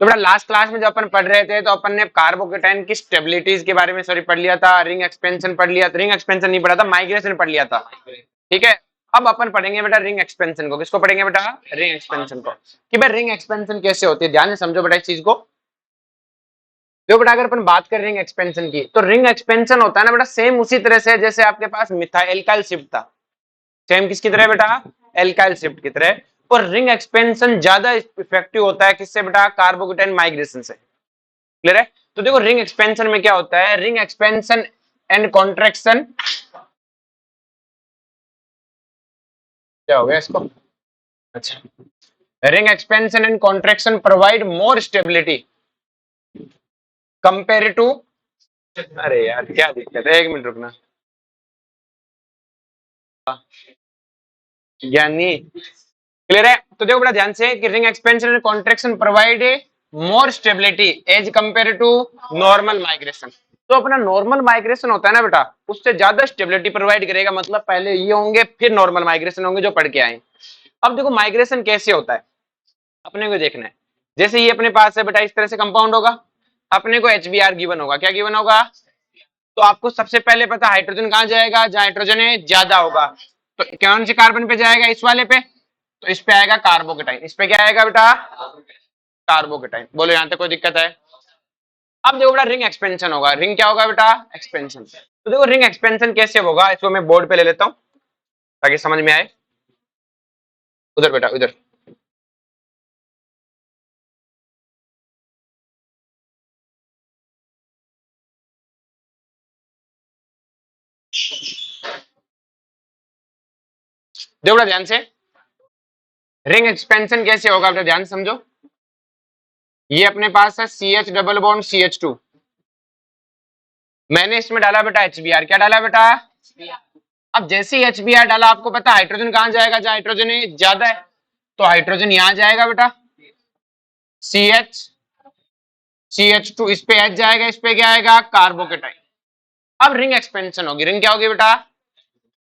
तो बेटा last class में जब अपन पढ़ रहे थे तो अपन ने कार्बोकेटाइन की स्टेबिलिटीज के बारे में सॉरी पढ़ लिया था, रिंग एक्सपेंशन पढ़ लिया, रिंग एक्सपेंशन नहीं पढ़ा था, माइग्रेशन पढ़ लिया था। ठीक है, अब अपन पढ़ेंगे बेटा रिंग एक्सपेंशन को। किसको पढ़ेंगे बेटा? रिंग एक्सपेंशन को। कि भाई रिंग एक्सपेंशन कैसे होती है, ध्यान से समझो बेटा इस चीज को। देखो बेटा अगर अपन बात करें रिंग एक्सपेंशन की, तो रिंग एक्सपेंशन होता है ना बेटा सेम उसी तरह से जैसे आपके पास मिथाइल एल्काइल शिफ्ट था। सेम किसकी तरह बेटा? एल्काइल शिफ्ट की तरह। और रिंग एक्सपेंशन ज्यादा इफेक्टिव होता है किससे बेटा? कार्बोकेटाइन माइग्रेशन से। क्लियर है? तो देखो रिंग एक्सपेंशन में क्या होता है, रिंग एक्सपेंशन एंड कॉन्ट्रैक्शन, क्या हो गया इसको? अच्छा, ring expansion and contraction provide more stability compare to, अरे यार क्या दिक्कत है, एक मिनट रुकना। ज्ञानी क्लियर है? तो देखो बड़ा ध्यान से कि ring expansion and contraction provide more stability as compare to normal migration. तो अपना नॉर्मल माइग्रेशन होता है ना बेटा, उससे ज्यादा स्टेबिलिटी प्रोवाइड करेगा। मतलब पहले ये होंगे फिर नॉर्मल माइग्रेशन होंगे जो पढ़ के आए। अब देखो माइग्रेशन कैसे होता है अपने को देखना है। जैसे ये अपने पास है बेटा इस तरह से कंपाउंड होगा, अपने को HBr गिवन होगा। क्या गिवन होगा? तो आपको सबसे पहले पता हाइड्रोजन कहाँ जाएगा? जहां हाइड्रोजन है ज्यादा होगा। तो कौन से कार्बन पे जाएगा? इस वाले पे। तो इस पे आएगा कार्बोकेटाइन। इस पे क्या आएगा बेटा? कार्बोकेटाइन। बोलो यहां तक कोई दिक्कत है? अब देखो बेटा रिंग एक्सपेंशन होगा। रिंग क्या होगा बेटा? एक्सपेंशन। तो देखो रिंग एक्सपेंशन कैसे होगा, इसको मैं बोर्ड पे ले लेता हूं ताकि समझ में आए। उधर बेटा उधर। देखो बेटा ध्यान से, रिंग एक्सपेंशन कैसे होगा बेटा ध्यान से समझो। ये अपने पास है CH डबल बॉन्ड CH2। मैंने इसमें डाला बेटा HBr। क्या डाला बेटा? अब जैसे ही HBr डाला, आपको पता हाइड्रोजन कहां जाएगा? जहां हाइड्रोजन ज्यादा है। तो हाइड्रोजन यहां जाएगा बेटा CH, CH2। इस पे H जाएगा, इस पे क्या आएगा? कार्बोकेटाइन। अब रिंग एक्सपेंशन होगी। रिंग क्या होगी बेटा?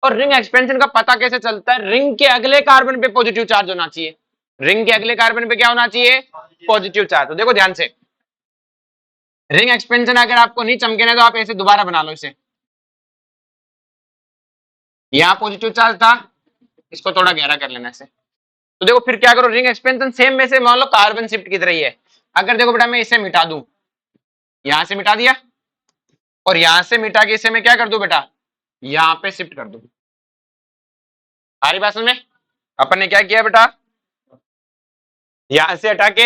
और रिंग एक्सपेंशन का पता कैसे चलता है? रिंग के अगले कार्बन पे पॉजिटिव चार्ज होना चाहिए। रिंग के अगले कार्बन पे क्या होना चाहिए? Positive charge. तो देखो ध्यान से, रिंग एक्सपेंशन अगर आपको नहीं चमके ना तो आप ऐसे दोबारा बना लो इसे। यहां पॉजिटिव चार्ज था, इसको थोड़ा गहरा कर लेना इसे। तो देखो फिर क्या करो, रिंग एक्सपेंशन सेम में से मान लो कार्बन शिफ्ट की तरह ही है। अगर देखो बेटा मैं इसे मिटा दूं, यहां से मिटा दिया और यहां से मिटा के इसे मैं क्या कर दूं बेटा? यहां पे शिफ्ट कर दूं। सारी बात समझ में? अपन ने क्या किया बेटा? यहां से हटा के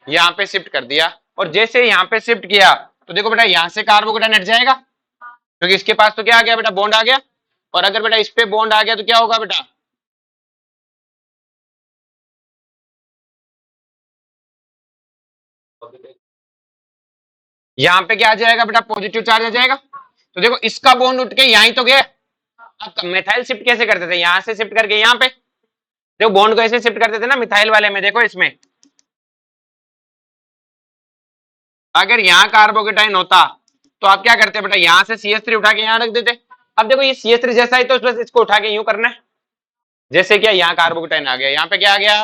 यहां पे शिफ्ट कर दिया। और जैसे यहां पे शिफ्ट किया तो देखो बेटा यहां से कार्बोकेटाइन हट जाएगा, क्योंकि इसके पास तो क्या आ गया बेटा? बॉन्ड आ गया। और अगर बेटा इस पे बॉन्ड आ गया तो क्या होगा बेटा? यहां पे क्या आ जाएगा बेटा? पॉजिटिव चार्ज आ जाएगा। तो देखो इसका बॉन्ड उठ के यहां तो गया। अब मिथाइल शिफ्ट कैसे करते थे? यहां से शिफ्ट करके यहां पे। देखो बॉन्ड को ऐसे शिफ्ट करते थे ना मिथाइल वाले में। देखो इसमें अगर यहाँ कार्बोकेटाइन होता तो आप क्या करते बेटा? यहां से CH3 उठा के यहां रख देते। अब देखो ये CH3 जैसा ही, तो बस इसको उठा के यूं करना है। जैसे क्या यहाँ कार्बोकेटाइन आ गया, यहाँ पे क्या आ गया?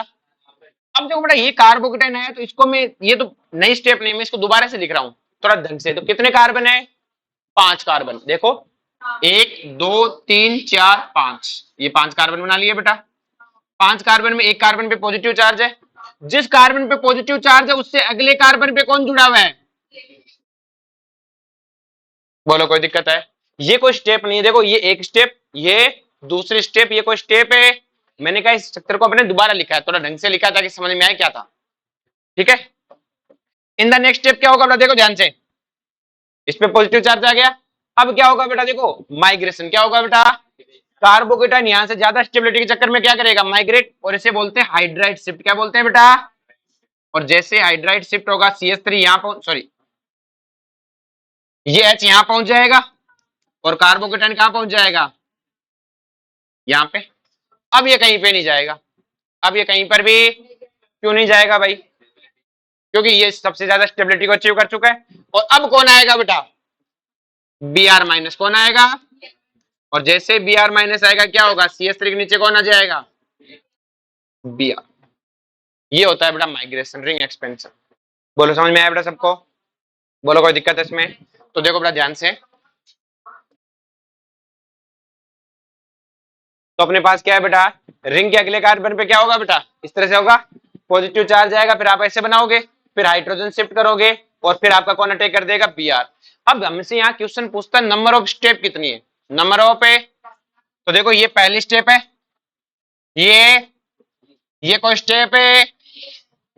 अब देखो बेटा ये कार्बोकेटाइन आया तो इसको मैं, ये तो नई स्टेप नहीं, मैं इसको दोबारा से लिख रहा हूं थोड़ा ढंग से। तो कितने कार्बन है? 5 कार्बन। देखो 1 2 3 4 5, ये 5 कार्बन बना लिए बेटा। 5 कार्बन में एक कार्बन पे पॉजिटिव चार्ज है। जिस कार्बन पे पॉजिटिव चार्ज है उससे अगले कार्बन पे कौन जुड़ा हुआ है? बोलो कोई दिक्कत है? ये कोई स्टेप नहीं है। देखो ये एक स्टेप, ये दूसरी स्टेप, ये कोई स्टेप है? मैंने कहा इस चक्कर को अपने दोबारा लिखा है, थोड़ा ढंग से लिखा ताकि समझ में आए क्या था। ठीक है, इन द नेक्स्ट स्टेप क्या होगा बेटा? देखो ध्यान से, इस पे पॉजिटिव चार्ज आ गया। अब क्या होगा बेटा? देखो माइग्रेशन क्या होगा बेटा? कार्बोकेटाइन यहां से ज्यादा स्टेबिलिटी के चक्कर में क्या करेगा? माइग्रेट। और इसे बोलते हैं हाइड्राइड शिफ्ट। क्या बोलते हैं बेटा? और जैसे हाइड्राइड शिफ्ट होगा CH3 यहां पहुंच, सॉरी ये H यहां पहुंच जाएगा और कार्बोकेटाइन कहां पहुंच जाएगा? यहां पे। अब ये कहीं पे नहीं जाएगा। अब ये कहीं पर भी क्यों नहीं जाएगा भाई? क्योंकि ये सबसे ज्यादा स्टेबिलिटी को अचीव कर चुका है। और अब कौन आएगा बेटा? Br- कौन आएगा? और जैसे Br- आएगा क्या होगा? CH3 के नीचे कौन आ जाएगा? Br। ये होता है बेटा माइग्रेशन, रिंग एक्सपेंशन। बोलो समझ में आया बेटा सबको? बोलो कोई दिक्कत है इसमें? तो देखो बेटा ध्यान से, तो अपने पास क्या है बेटा, रिंग के अगले कार्बन पे क्या होगा बेटा, इस तरह से होगा, पॉजिटिव चार्ज आएगा, फिर आप ऐसे बनाओगे, फिर हाइड्रोजन शिफ्ट करोगे, और फिर आपका कौन अटैक कर देगा, Br। अब हमसे यहाँ क्वेश्चन पूछता है नंबर ऑफ स्टेप कितनी है, नंबर ऑफ है, तो देखो ये पहली स्टेप है, ये ये कोई स्टेप है,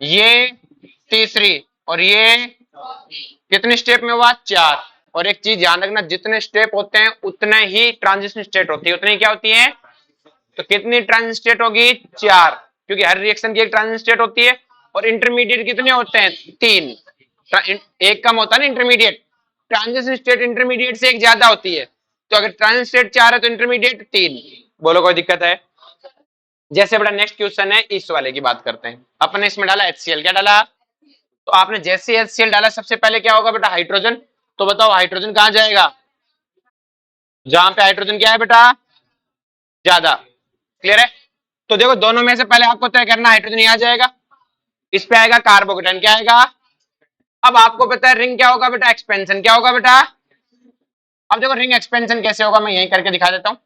ये तीसरी, और ये कितने स्टेप में हुआ, 4। और एक चीज ध्यान रखना, जितने स्टेप होते हैं उतने ही ट्रांजिशन स्टेट होती है, उतनी क्या होती है, तो कितनी ट्रांजिशन स्टेट होगी, 4, क्योंकि हर रिएक्शन की एक ट्रांजिशन स्टेट होती है। और इंटरमीडिएट कितने होते हैं, 3। एक कम होता है ना इंटरमीडिएट, ट्रांजिशन स्टेट इंटरमीडिएट से एक ज्यादा होती है, तो अगर ट्रांजिशन स्टेट 4 है तो इंटरमीडिएट 3। बोलो कोई दिक्कत है? जैसे बड़ा नेक्स्ट क्वेश्चन है, इस वाले की बात करते हैं, अपने इसमें डाला HCl, क्या डाला, तो आपने जैसे HCl डाला सबसे पहले क्या होगा बेटा, हाइड्रोजन, तो बताओ हाइड्रोजन कहां जाएगा, जहां पे हाइड्रोजन क्या है बेटा, ज्यादा। क्लियर है? तो देखो दोनों में से पहले आपको तय करना, हाइड्रोजन यहां जाएगा, इस पे आएगा कार्बोकेटाइन, क्या आएगा, अब आपको पता है रिंग क्या होगा बेटा, एक्सपेंशन क्या होगा बेटा। अब देखो रिंग एक्सपेंशन कैसे होगा, मैं यही करके दिखा देता हूं,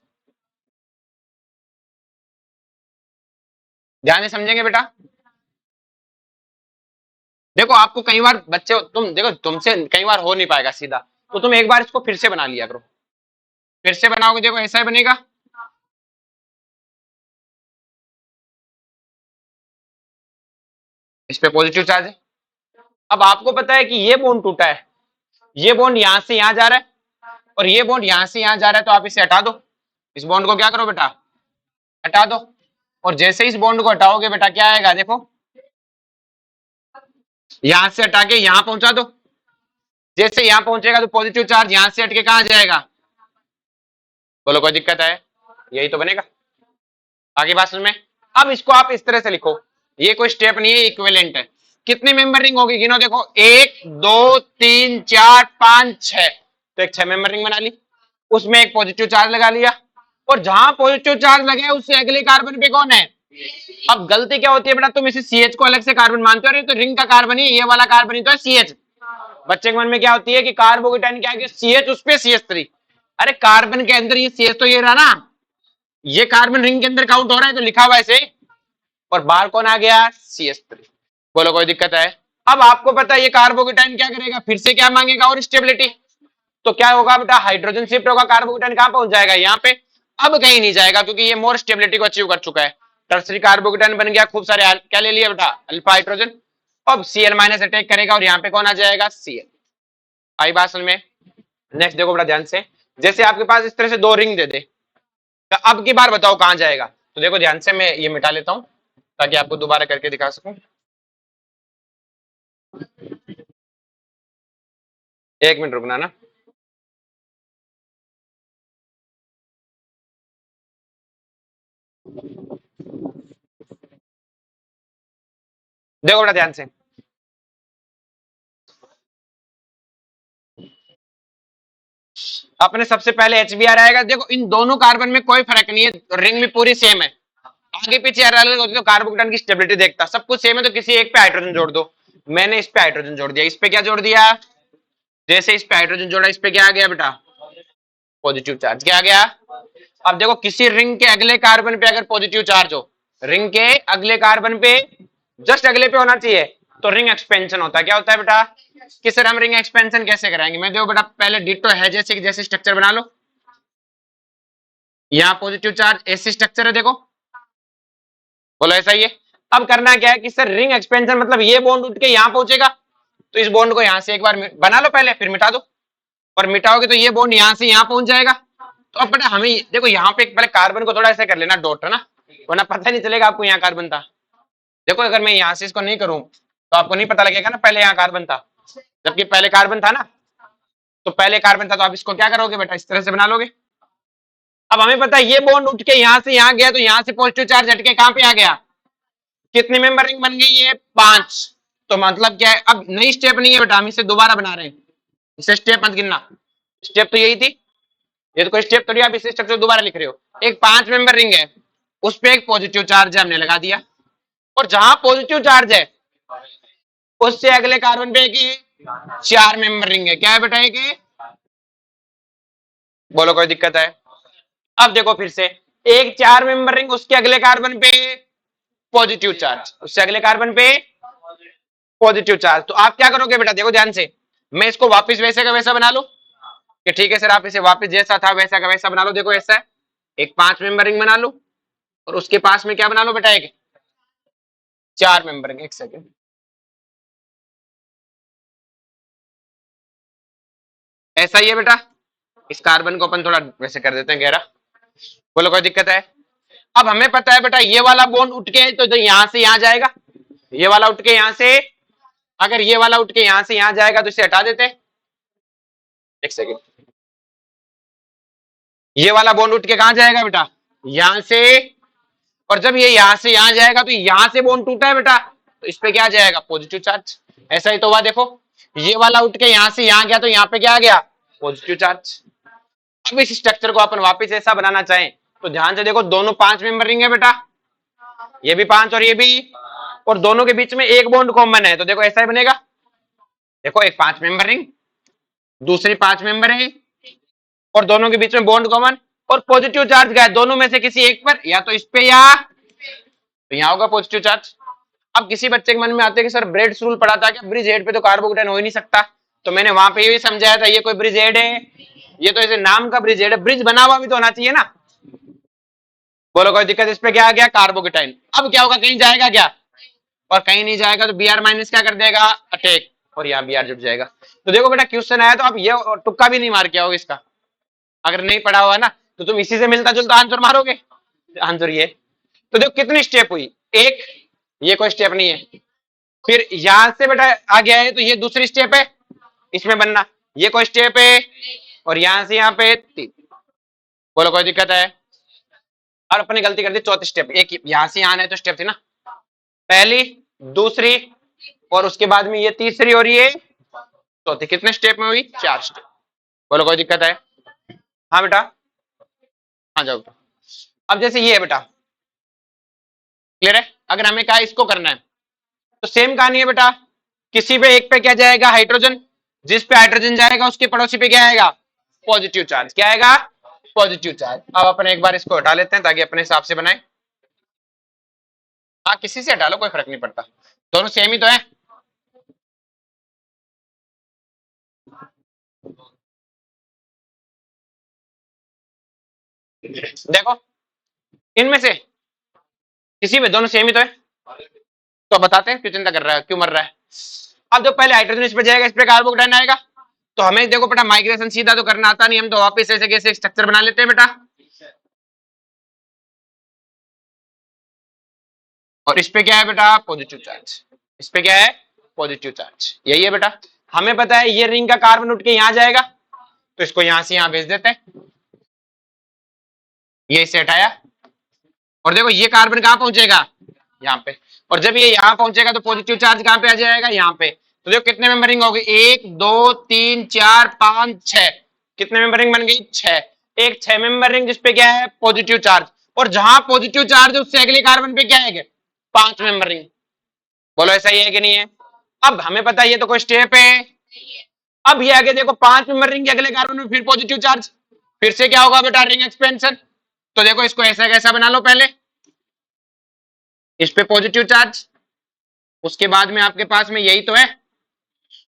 ध्यान से समझेंगे बेटा। देखो आपको कई बार बच्चे, तुम देखो तुमसे कई बार हो नहीं पाएगा सीधा, तो तुम एक बार इसको फिर से बना लिया करो, फिर से बनाओगे देखो ऐसा ही बनेगा। इस पे पॉजिटिव चार्ज है, अब आपको पता है कि ये बॉन्ड टूटा है, ये बॉन्ड यहां से यहां जा रहा है, और ये बॉन्ड यहां से यहां जा रहा है, तो आप इसे हटा दो, इस बॉन्ड को क्या करो बेटा, हटा दो। और जैसे इस बॉन्ड को हटाओगे बेटा क्या आएगा, देखो यहां से हटा के यहां पहुंचा दो, जैसे यहां पहुंचेगा तो पॉजिटिव चार्ज यहां से हटके कहां जाएगा, बोलो कोई दिक्कत है, यही तो बनेगा। आगे बात समझ में? अब इसको आप इस तरह से लिखो, ये कोई स्टेप नहीं है, इक्विवेलेंट है। कितनी मेंबर रिंग होगी गिनो, देखो 1 2 3 4 5 6, तो एक 6 मेंबर रिंग बना ली, उसमें एक पॉजिटिव चार्ज लगा लिया, और जहां पॉजिटिव चार्ज लगे उससे अगले कार्बन पे कौन है। अब गलती क्या होती है बेटा, तुम इसे CH को अलग से कार्बन मानते हो, तो रिंग का कार्बन ही ये वाला कार्बन ही तो है CH। बच्चे के मन में क्या होती है कि कार्बोकेटाइन क्या है, CH उस पे CH3, अरे कार्बन के अंदर ये CH तो ये रहा ना, ये कार्बन रिंग के अंदर काउंट हो रहा है तो लिखा हुआ ऐसे, और बाहर कौन आ गया, CH3। बोलो कोई दिक्कत है? अब आपको पता है ये कार्बोकेटाइन क्या करेगा, फिर से क्या मांगेगा, और स्टेबिलिटी, तो क्या होगा बेटा, हाइड्रोजन शिफ्ट होगा, कार्बोकेटाइन कहां पहुंच जाएगा, यहाँ पे, अब कहीं नहीं जाएगा, क्योंकि ये मोर स्टेबिलिटी को अचीव कर चुका है। टर्सरी कार्बोकेटाइन बन गया, खूब सारे क्या ले लिया बेटा, अल्फा हाइड्रोजन, अब Cl माइनस अटैक करेगा, और यहाँ पे कौन आ जाएगा, Cl। आई बात समझ में? नेक्स्ट देखो बड़ा ध्यान से, जैसे आपके पास इस तरह से 2 रिंग दे दे, तो अब की बार बताओ कहां जाएगा, तो देखो ध्यान से, मैं ये मिटा लेता हूं ताकि आपको दोबारा करके दिखा सकूं। एक मिनट रुकना ना। देखो बड़ा ध्यान से, अपने सबसे पहले HBr आएगा, देखो इन दोनों कार्बन में कोई फर्क नहीं है, रिंग भी पूरी सेम है, आगे पीछे अलग अलग होती है, तो कार्बोकेटाइन की स्टेबिलिटी देखता, सब कुछ सेम है, तो किसी एक पे हाइड्रोजन जोड़ दो। मैंने इस पे हाइड्रोजन जोड़ दिया, इस पे क्या जोड़ दिया, जैसे इस पे हाइड्रोजन जोड़ा, इस पे क्या आ गया बेटा, पॉजिटिव चार्ज, क्या आ गया। अब देखो किसी रिंग के अगले कार्बन पे अगर पॉजिटिव चार्ज हो, रिंग के अगले कार्बन पे, जस्ट अगले पे होना चाहिए, तो रिंग एक्सपेंशन होता है, क्या होता है बेटा, कि सर हम रिंग एक्सपेंशन कैसे कराएंगे, मैं देखो बेटा पहले डिटो है जैसे जैसे स्ट्रक्चर बना लो, यहाँ पॉजिटिव चार्ज ऐसी स्ट्रक्चर है, देखो बोलो ऐसा ही है। अब करना क्या है कि सर रिंग एक्सपेंशन मतलब ये बॉन्ड उठ के यहाँ पहुंचेगा, तो इस बॉन्ड को यहाँ से एक बार बना लो पहले, फिर मिटा दो, और मिटाओगे तो ये बॉन्ड यहाँ से यहाँ पहुंच जाएगा। तो अब बेटा हमें देखो यहाँ पे पहले कार्बन को थोड़ा ऐसा कर लेना डॉट, है ना, वरना पता नहीं चलेगा आपको यहाँ कार्बन था। देखो अगर मैं यहाँ से इसको नहीं करूं तो आपको नहीं पता लगेगा ना पहले यहाँ कार्बन था, जबकि पहले कार्बन था ना, तो पहले कार्बन था, तो आप इसको क्या करोगे बेटा, इस तरह से बना लोगे। अब हमें पता है ये बॉन्ड उठ के यहाँ से यहाँ गया, तो यहाँ से पॉजिटिव चार्ज हटके कहाँ पे आ गया, कितनी मेंबर रिंग बन गई है, 5। तो मतलब क्या है, अब नई स्टेप नहीं है बेटा, हम इसे दोबारा बना रहे हैं, इसे स्टेप मत गिनना, स्टेप तो यही थी, ये तो कोई स्टेप थोड़ी आप इसे स्ट्रक्चर दोबारा लिख रहे हो। एक 5 मेंबर रिंग है, उस पे एक पॉजिटिव चार्ज हमने लगा दिया, और जहां पॉजिटिव चार्ज है उससे अगले कार्बन पे एक 4 मेंबर रिंग है। क्या है बेटा एक? बोलो कोई दिक्कत है? अब देखो फिर से, एक 4 मेंबर रिंग, उसके अगले कार्बन पे पॉजिटिव चार्ज, उससे अगले कार्बन पे पॉजिटिव चार्ज। तो आप क्या करोगे बेटा, देखो ध्यान से, मैं इसको वापस वैसे का वैसा बना लूं कि ठीक है सर, आप इसे वापस जैसा था वैसा का वैसा बना लो। देखो ऐसा है, एक 5 मेंबर रिंग बना लो और उसके पास में क्या बना लो बेटा, एक 4 मेंबर रिंग। एक सेकेंड, ऐसा ही है बेटा। इस कार्बन को अपन थोड़ा वैसे कर देते हैं गहरा। बोलो कोई दिक्कत है? अब हमें पता है बेटा, ये वाला बॉन्ड उठ के तो यहां से यहां जाएगा, ये वाला उठ के यहां से, अगर ये वाला उठ के यहां से यहां जाएगा तो इसे हटा देते हैं। एक सेकेंड, ये वाला बॉन्ड उठ के कहां जाएगा बेटा, यहां से। और जब ये यहां से यहां जाएगा तो यहां से बॉन्ड टूटा है बेटा, तो इस पे क्या जाएगा, पॉजिटिव चार्ज। ऐसा ही तो हुआ, देखो ये वाला उठ के यहां से यहां गया तो यहां पे क्या आ गया, पॉजिटिव चार्ज। अब इस स्ट्रक्चर को अपन वापस ऐसा बनाना चाहें तो ध्यान से देखो, दोनों 5 मेंबर रिंग है बेटा, ये भी 5 और ये भी, और दोनों के बीच में एक बॉन्ड कॉमन है, तो देखो ऐसा ही बनेगा। देखो एक 5 मेंबर रिंग, दूसरी 5 मेंबर है, और दोनों के बीच में बॉन्ड कॉमन, और पॉजिटिव चार्ज का है दोनों में से किसी एक पर, या तो इस पे या तो यहाँ होगा पॉजिटिव चार्ज। अब किसी बच्चे के मन में आते हैं कि सर ब्रेड्स रूल पढ़ा था, कि ब्रिज हेड पे तो कार्बोकेटाइन हो ही नहीं सकता, तो मैंने वहां पे ये भी समझाया था, ये कोई ब्रिज हेड है, ये तो ऐसे नाम का ब्रिज हेड है, ब्रिज बना हुआ भी तो होना चाहिए ना। बोलो कोई दिक्कत? इस पे क्या आ गया, कार्बोकेटाइन। अब क्या होगा, कहीं जाएगा क्या, और कहीं नहीं जाएगा तो Br माइनस क्या कर देगा, अटैक, और यहाँ Br जुट जाएगा। तो देखो बेटा क्वेश्चन आया तो आप ये तुक्का भी नहीं मार के आओगे इसका, अगर नहीं पढ़ा हुआ ना तो तुम इसी से मिलता जुलता आंसर मारोगे। आंसर ये, तो देखो कितनी स्टेप हुई, एक, ये कोई स्टेप नहीं है, फिर यहां से बेटा आ गया है तो ये दूसरी स्टेप है इसमें बनना, ये कोई स्टेप है, और यहां से यहाँ पे 3। बोलो कोई दिक्कत है? और अपनी गलती कर दी, चौथी स्टेप, एक यहां से यहां है तो स्टेप थी ना, पहली, दूसरी, और उसके बाद में ये तीसरी और ये चौथी। कितने स्टेप में हुई, 4 स्टेप। बोलो कोई दिक्कत है? हाँ बेटा, हाँ जाओ। अब जैसे ये है बेटा, क्लियर है? अगर हमें कहा इसको करना है तो सेम कहानी है बेटा, किसी पे एक पे क्या जाएगा, हाइड्रोजन, जिस पे हाइड्रोजन जाएगा उसके पड़ोसी पे क्या आएगा, पॉजिटिव चार्ज। क्या आएगा, पॉजिटिव चार्ज। अब अपन एक बार इसको हटा लेते हैं ताकि अपने हिसाब से बनाए। हाँ किसी से हटा लो, कोई फर्क नहीं पड़ता, दोनों सेम ही तो है। देखो इनमें से किसी में, दोनों सेम ही तो है, तो बताते हैं क्यों चिंता कर रहा है, क्यों मर रहा है। अब जो पहले हाइड्रोजन इस पे जाएगा, इस पे कार्बोकेटाइन आएगा, तो हमें देखो बेटा माइग्रेशन सीधा तो करना आता नहीं, हम तो वापस ऐसे कैसे स्ट्रक्चर बना लेते हैं बेटा, और इस पे क्या है बेटा, पॉजिटिव चार्ज। इस पे क्या है, पॉजिटिव चार्ज। यही है बेटा, हमें पता है ये रिंग का कार्बन उठ के यहां जाएगा, तो इसको यहां से यहां भेज देते हैं, ये इसे हटाया, और देखो ये कार्बन कहां पहुंचेगा, यहाँ पे, और जब ये यहाँ पहुंचेगा तो पॉजिटिव चार्ज कहां पे आ जाएगा, यहाँ पे। तो देखो कितने मेंबर रिंग हो गई, 1 2 3 4 5 6, कितने मेंबर रिंग बन गई, 6। एक 6 मेंबर रिंग जिसपे क्या है, पॉजिटिव चार्ज, और जहां पॉजिटिव चार्ज है उससे अगले कार्बन पे क्या है, 5 मेंबर रिंग। बोलो ऐसा ही है कि नहीं है? अब हमें पता है ये तो कोई स्टेप है, अब ये आगे देखो 5 मेंबर रिंग के अगले कार्बन में फिर पॉजिटिव चार्ज, फिर से क्या होगा बेटा, रिंग एक्सपेंशन। तो देखो इसको ऐसा कैसा बना लो, पहले इस पे पॉजिटिव चार्ज, उसके बाद में आपके पास में यही तो है।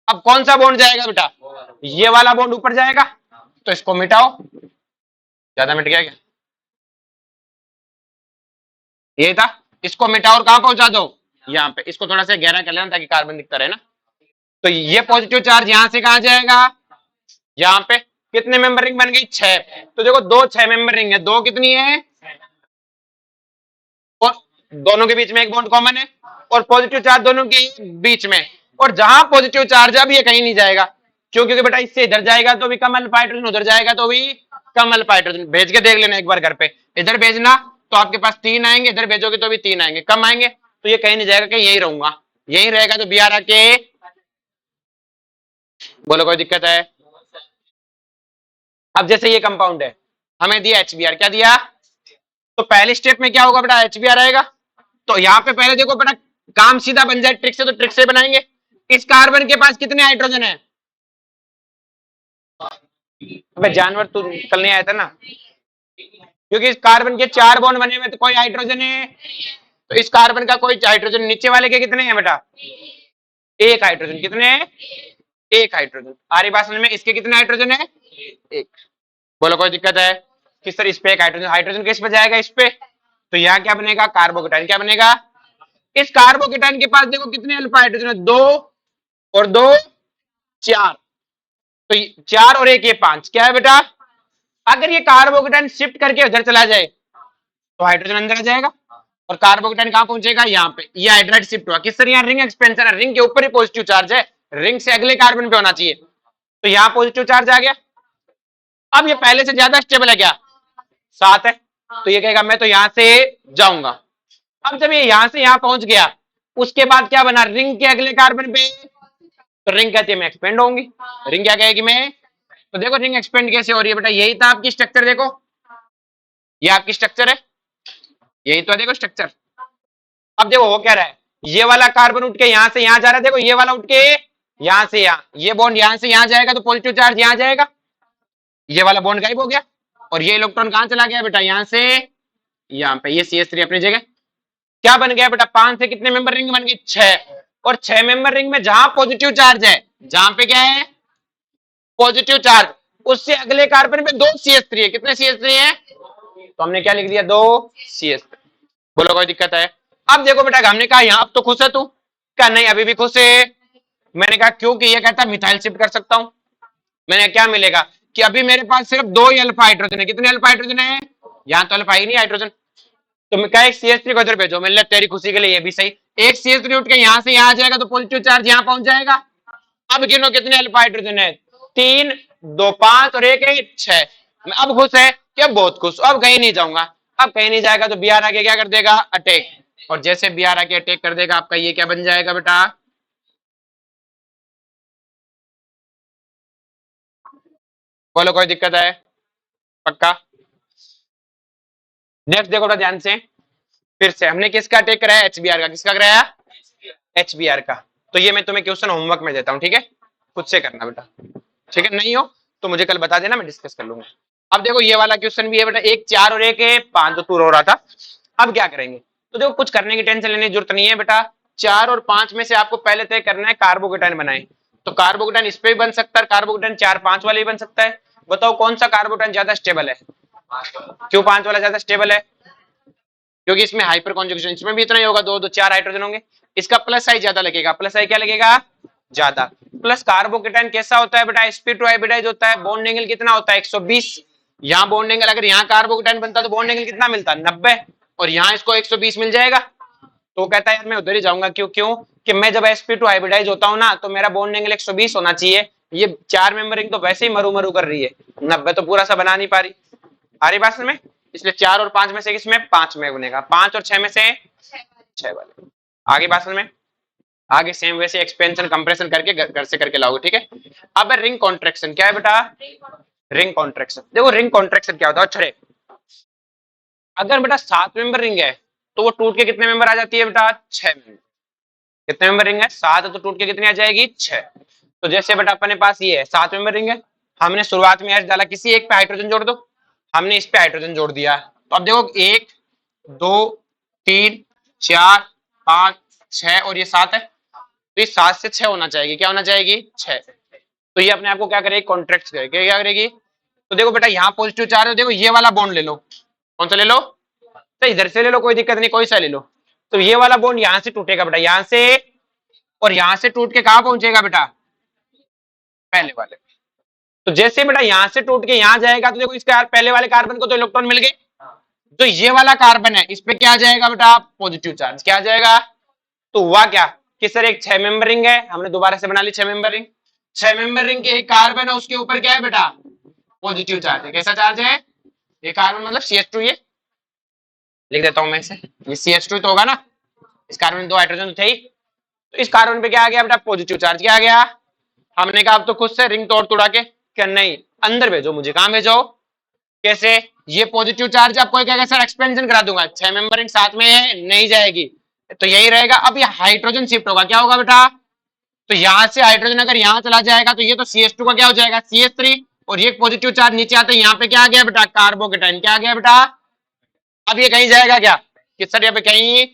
अब कौन सा बॉन्ड जाएगा बेटा, ये वाला बॉन्ड ऊपर जाएगा, तो इसको मिटाओ, ज्यादा मिट गया क्या, ये था, इसको मिटाओ और कहां पहुंचा दो, यहाँ पे। इसको थोड़ा सा गहरा कर लेना ताकि कार्बन दिखता रहे ना। तो ये पॉजिटिव चार्ज यहां से कहां जाएगा, यहाँ पे। कितने मेंबर रिंग बन गई, 6। तो देखो दो 6 मेंबर रिंग है, दो कितनी है, और दोनों के बीच में एक बॉन्ड कॉमन है, और पॉजिटिव चार्ज दोनों के बीच में, और जहां पॉजिटिव चार्ज है अब ये कहीं नहीं जाएगा, क्योंकि बेटा इससे इधर जाएगा तो भी कम अल्फा हाइड्रोजन, उधर जाएगा तो भी कम अल्फा हाइड्रोजन। भेज के देख लेना एक बार घर पे, इधर भेजना तो आपके पास 3 आएंगे, इधर भेजोगे तो भी 3 आएंगे, कम आएंगे तो ये कहीं नहीं जाएगा, कहीं यही रहूंगा, यही रहेगा तो Br आके। बोलो कोई दिक्कत है? अब जैसे ये कंपाउंड है, हमें दिया HBr, क्या दिया, तो पहले स्टेप में क्या होगा बेटा, HBr आएगा, तो यहाँ पे पहले देखो बेटा काम सीधा बन जाए ट्रिक से, तो ट्रिक से बनाएंगे। इस कार्बन के पास कितने हाइड्रोजन है? अबे जानवर तू कल नहीं आया था ना, क्योंकि इस कार्बन के 4 बॉन्ड बने हुए तो कोई हाइड्रोजन है, तो इस कार्बन का कोई हाइड्रोजन, नीचे वाले के कितने हैं बेटा? एक हाइड्रोजन। कितने हैं? एक हाइड्रोजन। आरी भाषण में इसके कितने हाइड्रोजन है? एक। बोलो कोई दिक्कत है? किस तरह इस पे एक हाइड्रोजन, हाइड्रोजन किस पे जाएगा? इस पे। तो यहाँ क्या बनेगा? कार्बोकेटाइन। क्या बनेगा? इस कार्बोकेटाइन के पास देखो कितने अल्फा हाइड्रोजन है, 2 और 2 4, तो 4 और 1 ये 5। क्या है बेटा? अगर ये कार्बोकेटाइन शिफ्ट करके उधर चला जाए तो हाइड्रोजन अंदर आ जाएगा और कार्बोकेटाइन कहां पहुंचेगा? यहाँ पे। ये हाइड्राइड शिफ्ट हुआ। किस तरह? यहाँ रिंग एक्सपेंशन है, रिंग के ऊपर ही पॉजिटिव चार्ज है, रिंग से अगले कार्बन पे होना चाहिए, तो यहाँ पॉजिटिव चार्ज आ गया। अब ये पहले से ज्यादा स्टेबल है क्या? 7 है, तो ये कहेगा मैं तो यहां से जाऊंगा। अब जब ये यहां से यहां पहुंच गया, उसके बाद क्या बना? रिंग के अगले कार्बन पे, तो रिंग कहती है मैं एक्सपेंड होंगी। रिंग क्या कहेगी? मैं। तो देखो रिंग एक्सपेंड कैसे हो रही है बेटा, यही था आपकी स्ट्रक्चर। देखो ये आपकी स्ट्रक्चर है, यही तो है, देखो स्ट्रक्चर। अब देखो वो क्या रहा है, ये वाला कार्बन उठ के यहां से यहां जा रहा है, देखो ये वाला उठ के यहां से यहां, ये बॉन्ड यहां से यहां जाएगा तो पॉजिटिव चार्ज यहां जाएगा, ये वाला बॉन्ड गायब हो गया और ये इलेक्ट्रॉन कहां चला गया बेटा? यहां से यहां पे। ये CH3 अपनी जगह। क्या बन गया बेटा? 5 से कितने मेंबर रिंग बन गई? 6। और 6 मेंबर रिंग में जहां पॉजिटिव चार्ज है, जहां पे क्या है? पॉजिटिव चार्ज, उससे अगले कार्बन पे 2 CH3 है। कितने CH3 है? तो हमने क्या लिख दिया? 2 CH3। बोलो कोई दिक्कत है? अब देखो बेटा, हमने कहा यहाँ अब तो खुश है तू? क्या नहीं अभी भी खुश है? मैंने कहा क्योंकि ये कहता मिथाइल शिफ्ट कर सकता हूं। मैंने क्या मिलेगा कि अभी मेरे पास सिर्फ 2 ही अल्फा हाइड्रोजन है। कितने अल्फा हाइड्रोजन है? यहाँ तो अल्फा ही नहीं हाइड्रोजन, तो मैं क्या एक CH3 को इधर भेजो। मैंने तेरी खुशी के लिए ये भी सही, एक CH3 उठ के यहाँ से यहाँ जाएगा तो पॉजिटिव चार्ज यहाँ पहुंच जाएगा। अब गिनो कितने अल्फा हाइड्रोजन है? 3, 2 5 और 1 है 6। मैं अब खुश है कि अब बहुत खुश, अब कहीं नहीं जाऊंगा। अब कहीं नहीं जाएगा तो Br आके क्या कर देगा? अटैक। और जैसे Br आके अटैक कर देगा, आपका ये क्या बन जाएगा बेटा? बोलो कोई दिक्कत है? पक्का? नेक्स्ट देखो थोड़ा ध्यान से, फिर से हमने किसका अटैक कराया? HBr का। किसका कराया? HBr का। तो ये मैं तुम्हें क्वेश्चन होमवर्क में देता हूँ, ठीक है? खुद से करना बेटा, ठीक है? नहीं हो तो मुझे कल बता देना, मैं डिस्कस कर लूंगा। अब देखो ये वाला क्वेश्चन भी है बेटा, 1 4 और 1 है 5, तो तू रो रहा था। अब क्या करेंगे? तो देखो कुछ करने की टेंशन लेने की जरूरत नहीं है बेटा। 4 और 5 में से आपको पहले तय करना है कार्बोकेटाइन बनाए, तो कार्बोकेटाइन इस पे भी बन सकता है, कार्बोकेटाइन 4 5 वाले भी बन सकता है। बताओ कौन सा कार्बोकेटाइन ज्यादा स्टेबल है? क्यों 5 वाला ज्यादा स्टेबल है? क्योंकि इसमें हाइपर कॉन्जुगेशन, इसमें भी इतना ही होगा, 2 2 4 हाइड्रोजन होंगे। इसका प्लस आई ज्यादा लगेगा। प्लस आई क्या लगेगा? ज्यादा। प्लस कार्बोकेटाइन कैसा होता है बेटा? sp2 हाइब्रिडाइज होता है। बॉन्ड एंगल कितना होता है? 120। यहाँ बॉन्ड एंगल, अगर यहाँ कार्बोकेटाइन बनता तो बॉन्ड एंगल कितना मिलता? 90। और यहाँ इसको 120 मिल जाएगा। तो कहता है यार मैं उधर ही जाऊंगा। क्यों? क्यों कि मैं जब sp2 हाइब्रिडाइज होता हूँ ना, तो मेरा बॉन्ड एंगल 120 होना चाहिए। ये 4 मेंबरिंग तो वैसे ही मरू मरू कर रही है, 90 तो पूरा सा बना नहीं पा रही। आ रही बात में? इसलिए 4 और 5 में से किसमें? 5 में बनेगा। 5 और 6 में से 6 वाले। आगे बात में? आगे सेम वैसे एक्सपेंशन कंप्रेशन करके घर से करके लाओगे, ठीक है? अब रिंग कॉन्ट्रैक्शन क्या है बेटा? रिंग कॉन्ट्रैक्शन देखो, रिंग कॉन्ट्रैक्शन क्या होता है? अच्छा, अगर बेटा 7 मेंबर रिंग है तो वो टूट के कितने मेंबर आ जाती है बेटा? 6 मेंबर। कितने मेंबर रिंग है? 7 है, तो टूट के कितनी आ जाएगी? 6। तो जैसे बेटा अपने पास ये है 7 मेंबर रिंग है, हमने शुरुआत में H डाला, किसी एक पे हाइड्रोजन जोड़ दो। हमने इस पे हाइड्रोजन जोड़ दिया, तो अब देखो 1 2 3 4 5 6 और ये 7 है, तो ये 7 से 6 होना चाहिए। क्या होना चाहिए? 6। तो ये अपने आप को क्या करेगी? कॉन्ट्रैक्ट करेगी। क्या करेगी? तो देखो बेटा यहाँ पॉजिटिव चार्ज है, देखो ये वाला बॉन्ड ले लो। कौन सा ले लो? तो इधर से ले लो, कोई दिक्कत नहीं, कोई सा ले लो। तो ये वाला बॉन्ड यहाँ से टूटेगा बेटा, यहाँ से, और यहाँ से टूट के कहाँ पहुंचेगा बेटा? पहले वाले। तो जैसे बेटा यहाँ से टूट के यहाँ जाएगा, तो देखो इसके पहले वाले कार्बन को तो इलेक्ट्रॉन मिल गए, तो ये वाला कार्बन है इस पे क्या आ जाएगा बेटा? Positive charge. क्या आ जाएगा? तो हुआ क्या कि सर एक 6 मेंबर रिंग है, हमने दोबारा से बना ली 6 मेंबर रिंग। 6 मेंबर रिंग के एक कार्बन है, उसके ऊपर क्या है बेटा? पॉजिटिव चार्ज है। कैसा चार्ज है? ये कार्बन मतलब CH2, ये लिख देता हूं मैं इसे, ये CH2 तो होगा ना, इस कार्बन में 2 हाइड्रोजन तो थे ही, तो इस कार्बन पे क्या आ गया बेटा? Positive charge. क्या आ गया? हमने कहा अब तो खुद से रिंग तोड़ तोड़ा के, क्या नहीं अंदर भेजो मुझे। कहां भेजो? कैसे? ये पॉजिटिव चार्ज आपको क्या सर एक्सपेंशन करा दूंगा, 6 मेंबर रिंग साथ में है, नहीं जाएगी, तो यही रहेगा। अब ये हाइड्रोजन शिफ्ट होगा, क्या होगा बेटा? तो यहां से हाइड्रोजन अगर यहां चला जाएगा तो ये तो CH2 का क्या हो जाएगा CH3, और ये पॉजिटिव चार्ज नीचे आता है, यहाँ पे क्या आ गया बेटा कार्बोकेटाइन, क्या आ गया बेटा। अब ये कहीं जाएगा क्या, किस तरह पे कहीं।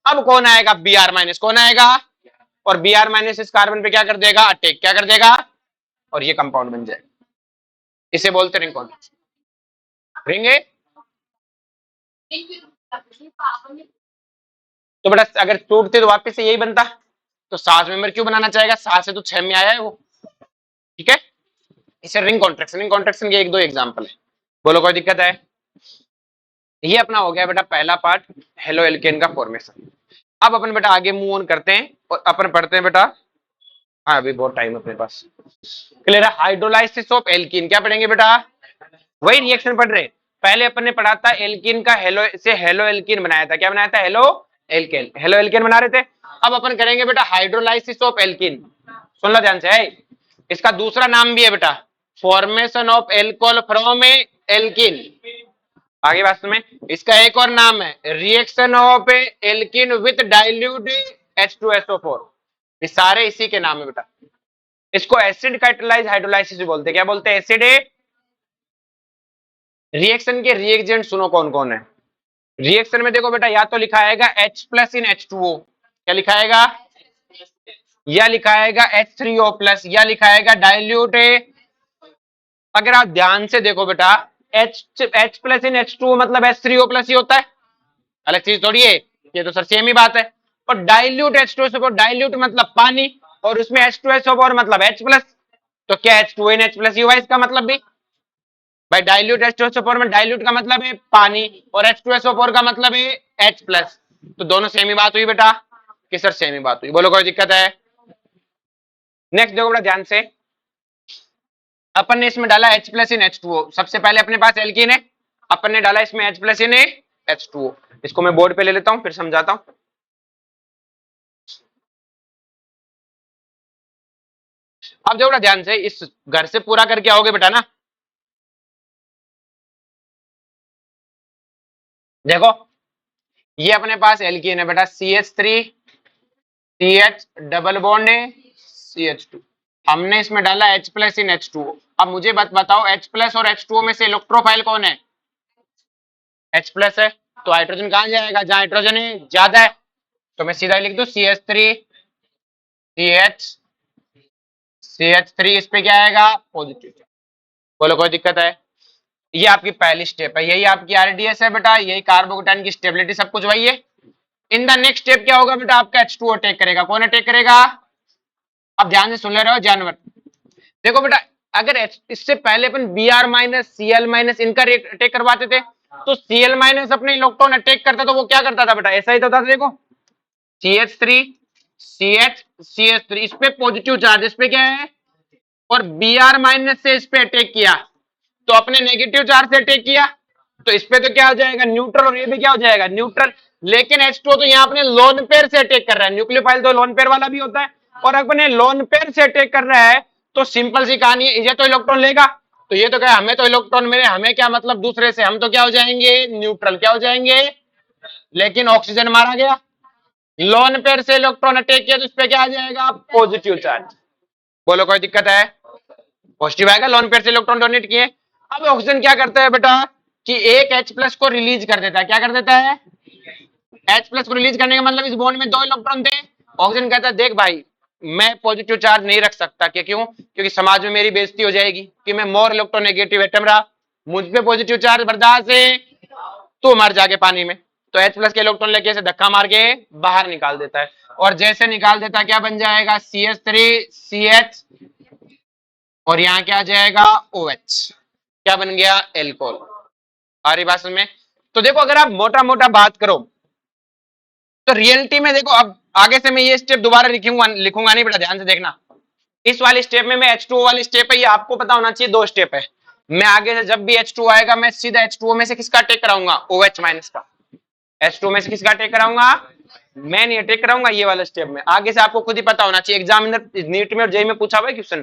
अब कौन आएगा Br- कौन आएगा, और Br- इस कार्बन पे क्या कर देगा अटैक, क्या कर देगा, और ये कंपाउंड बन जाएगा। इसे बोलते रिंग कौन, रिंग है। तो बेटा अगर टूटते तो वापस से यही बनता, तो 7 मेंबर क्यों बनाना चाहेगा, 7 से तो 6 में आया है वो, ठीक है। इसे रिंग कॉन्ट्रैक्शन, रिंग कॉन्ट्रैक्शन के एक दो एग्जांपल है, बोलो कोई दिक्कत है। ये अपना हो गया बेटा पहला पार्ट, हेलो एल्केन का फॉर्मेशन। अब अपन बेटा आगे मूव ऑन करते हैं और अपन पढ़ते हैं बेटा, हाँ अभी बहुत टाइम है अपने पास, क्लियर है। हाइड्रोलाइसिस ऑफ एल्कीन क्या पढ़ेंगे बेटा, वही रिएक्शन पढ़ रहे। पहले अपन ने पढ़ा था एल्कीन का हेलो से हेलो एल्कीन बनाया था, क्या बनाया था हेलो एल्केन, हेलो एल्केन बना रहे थे। अब अपन करेंगे बेटा हाइड्रोलाइसिस ऑफ एल्कीन, सुन लो ध्यान से है। इसका दूसरा नाम भी है बेटा formation of alcohol from alkene, आगे बात में इसका एक और नाम है reaction of alkene with dilute H2SO4, ये सारे इसी के नाम है बेटा। इसको एसिड कैटालाइज हाइड्रोलाइसिस भी बोलते हैं, क्या बोलते हैं एसिड। रिएक्शन के रिएजेंट सुनो कौन कौन है। रिएक्शन में देखो बेटा या तो लिखा आएगा H प्लस इन H2O, क्या लिखा आएगा, या लिखा आएगा H3O प्लस, या लिखा आएगा डाइल्यूट। अगर आप ध्यान से देखो बेटा H प्लस इन H2O मतलब H3O प्लस ही होता है, अलग चीज थोड़ी है, ये तो सर सेम ही बात है। और डाइल्यूट H2SO4, डाइल्यूट मतलब पानी, और उसमें H2SO4 मतलब H प्लस, तो क्या H2NH प्लस ही हुआ इसका मतलब भी। भाई डाइल्यूट H2SO4 में डाइल्यूट का मतलब है पानी, और H2SO4 का मतलब है H प्लस, तो दोनों सेम ही बात हुई बेटा, कि सर सेम ही बात हुई, बोलो कोई दिक्कत है। नेक्स्ट देखो बेटा ध्यान से, अपन ने इसमें डाला H प्लस इन H2O, सबसे पहले अपने पास एल्कीन है, अपन ने डाला इसमें H प्लस इन H2O, इसको मैं बोर्ड पे ले लेता हूं फिर समझाता हूं। अब देखो बेटा ध्यान से, इस घर से पूरा करके आओगे बेटा ना, देखो ये अपने पास एल्कीन है बेटा CH3 CH डबल बॉन्ड है CH2, हमने इसमें डाला H प्लस इन H2O। अब मुझे बताओ H प्लस और H2O में से इलेक्ट्रोफाइल कौन है, H प्लस है, तो हाइड्रोजन कहां जाएगा जहां हाइड्रोजन है ज्यादा है, तो मैं सीधा लिख दूं CH3 CH CH3, इस पे क्या आएगा पॉजिटिव, बोलो कोई दिक्कत है। ये आपकी पहली स्टेप है, यही आपकी RDS है बेटा, यही कार्बोकेटाइन की स्टेबिलिटी सब कुछ वही है। इन द नेक्स्ट स्टेप क्या होगा बेटा, आपका H2O अटैक करेगा, कौन अटैक करेगा, अब ध्यान से सुन ले रहे हो जानवर। देखो बेटा अगर इससे पहले अपन Br- Cl- इनका अटैक करवाते थे, तो Cl- अपने इलेक्ट्रॉन अटैक करता तो वो क्या करता था बेटा, ऐसा ही तो था, देखो CH3 CH CH3, इस पे पॉजिटिव चार्ज, इस पे क्या है, और Br- से इस पे अटैक किया, तो अपने नेगेटिव चार्ज से अटैक किया, तो इस पे तो क्या हो जाएगा न्यूट्रल, और ये भी क्या हो जाएगा न्यूट्रल। लेकिन H2O तो यहाँ अपने लोन पेयर से अटैक कर रहा है, न्यूक्लियोफाइल तो लोन पेयर वाला भी होता है, और अपने लोन पेयर से अटैक कर रहा है, तो सिंपल सी कहानी है, ये तो इलेक्ट्रॉन लेगा, तो ये तो क्या हमें तो इलेक्ट्रॉन मिले, हमें क्या मतलब दूसरे से, हम तो क्या हो जाएंगे न्यूट्रल, क्या हो जाएंगे। लेकिन ऑक्सीजन मारा गया, लोन पेयर से इलेक्ट्रॉन अटैक किया, तो इस पे क्या आ जाएगा पॉजिटिव चार्ज, बोलो कोई दिक्कत है, पॉजिटिव आएगा, लोन पेयर से इलेक्ट्रॉन डोनेट किए। अब ऑक्सीजन क्या करता है बेटा कि एक H प्लस को रिलीज कर देता है, क्या कर देता है, H प्लस को रिलीज करने का मतलब इस बॉन्ड में 2 इलेक्ट्रॉन थे, ऑक्सीजन कहता है देख भाई मैं पॉजिटिव चार्ज नहीं रख सकता, क्यों, क्योंकि समाज में मेरी बेइज्जती हो जाएगी कि मैं मोर इलेक्ट्रोनेगेटिव एटम रहा, मुझ पे पॉजिटिव चार्ज बर्दाश्त है, तो मर जाके पानी में, तो H प्लस के इलेक्ट्रॉन लेके इसे धक्का मार के बाहर निकाल देता है, और जैसे निकाल देता क्या बन जाएगा CH3 CH, और यहाँ क्या आ जाएगा OH, क्या बन गया एल्कोहल, आ रही बात में। तो देखो अगर आप मोटा मोटा बात करो तो रियलिटी में देखो, अब आगे से मैं ये स्टेप दोबारा लिखूंगा नहीं बेटा, ध्यान से देखना, इस वाली स्टेप में मैं H2O वाली स्टेप है, ये आपको पता होना चाहिए 2 स्टेप है, मैं आगे से जब भी H2O आएगा मैं सीधा H2O में से किसका अटैक कराऊंगा OH- का, H2O में से किसका अटैक कराऊंगा, मैं नहीं अटैक कराऊंगा, ये वाला स्टेप में आगे से आपको खुद ही पता होना चाहिए, एग्जामिनर नीट में और जेई में पूछा हुआ है क्वेश्चन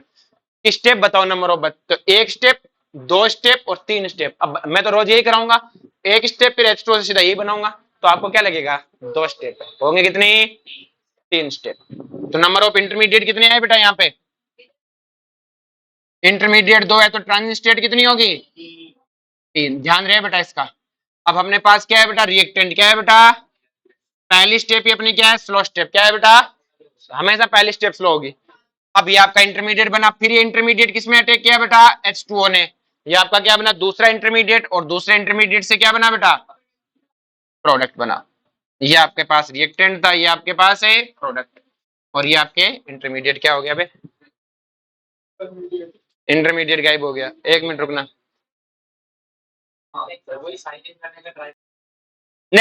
कि स्टेप बताओ नंबर ऑफ, तो 1 स्टेप 2 स्टेप और 3 स्टेप, अब मैं तो रोज यही कराऊंगा, 1 स्टेप फिर H2O से सीधा यही बनाऊंगा, तो आपको क्या लगेगा 2 स्टेप होंगे कितनी, 3 स्टेप। तो नंबर ऑफ इंटरमीडिएट कितने आए बेटा यहाँ पे? इंटरमीडिएट 2 है तो ट्रांजिशन स्टेट कितनी होगी? 3। ध्यान रहे बेटा इसका। अब अपने पास क्या है बेटा? रिएक्टेंट क्या है बेटा? पहली स्टेप ही अपनी क्या है? Slow step. क्या है बेटा? हमेशा पहली स्टेप स्लो होगी। अब ये आपका इंटरमीडिएट बना, फिर ये इंटरमीडिएट किसमें अटैक किया बेटा? H2O ने। ये आपका क्या बना? दूसरा इंटरमीडिएट, और दूसरे इंटरमीडिएट से क्या बना बेटा? प्रोडक्ट बना। ये आपके पास रिएक्टेंट था, ये आपके पास है प्रोडक्ट, और ये आपके इंटरमीडिएट क्या हो गया बे? इंटरमीडिएट गायब हो गया। एक मिनट रुकना। नहीं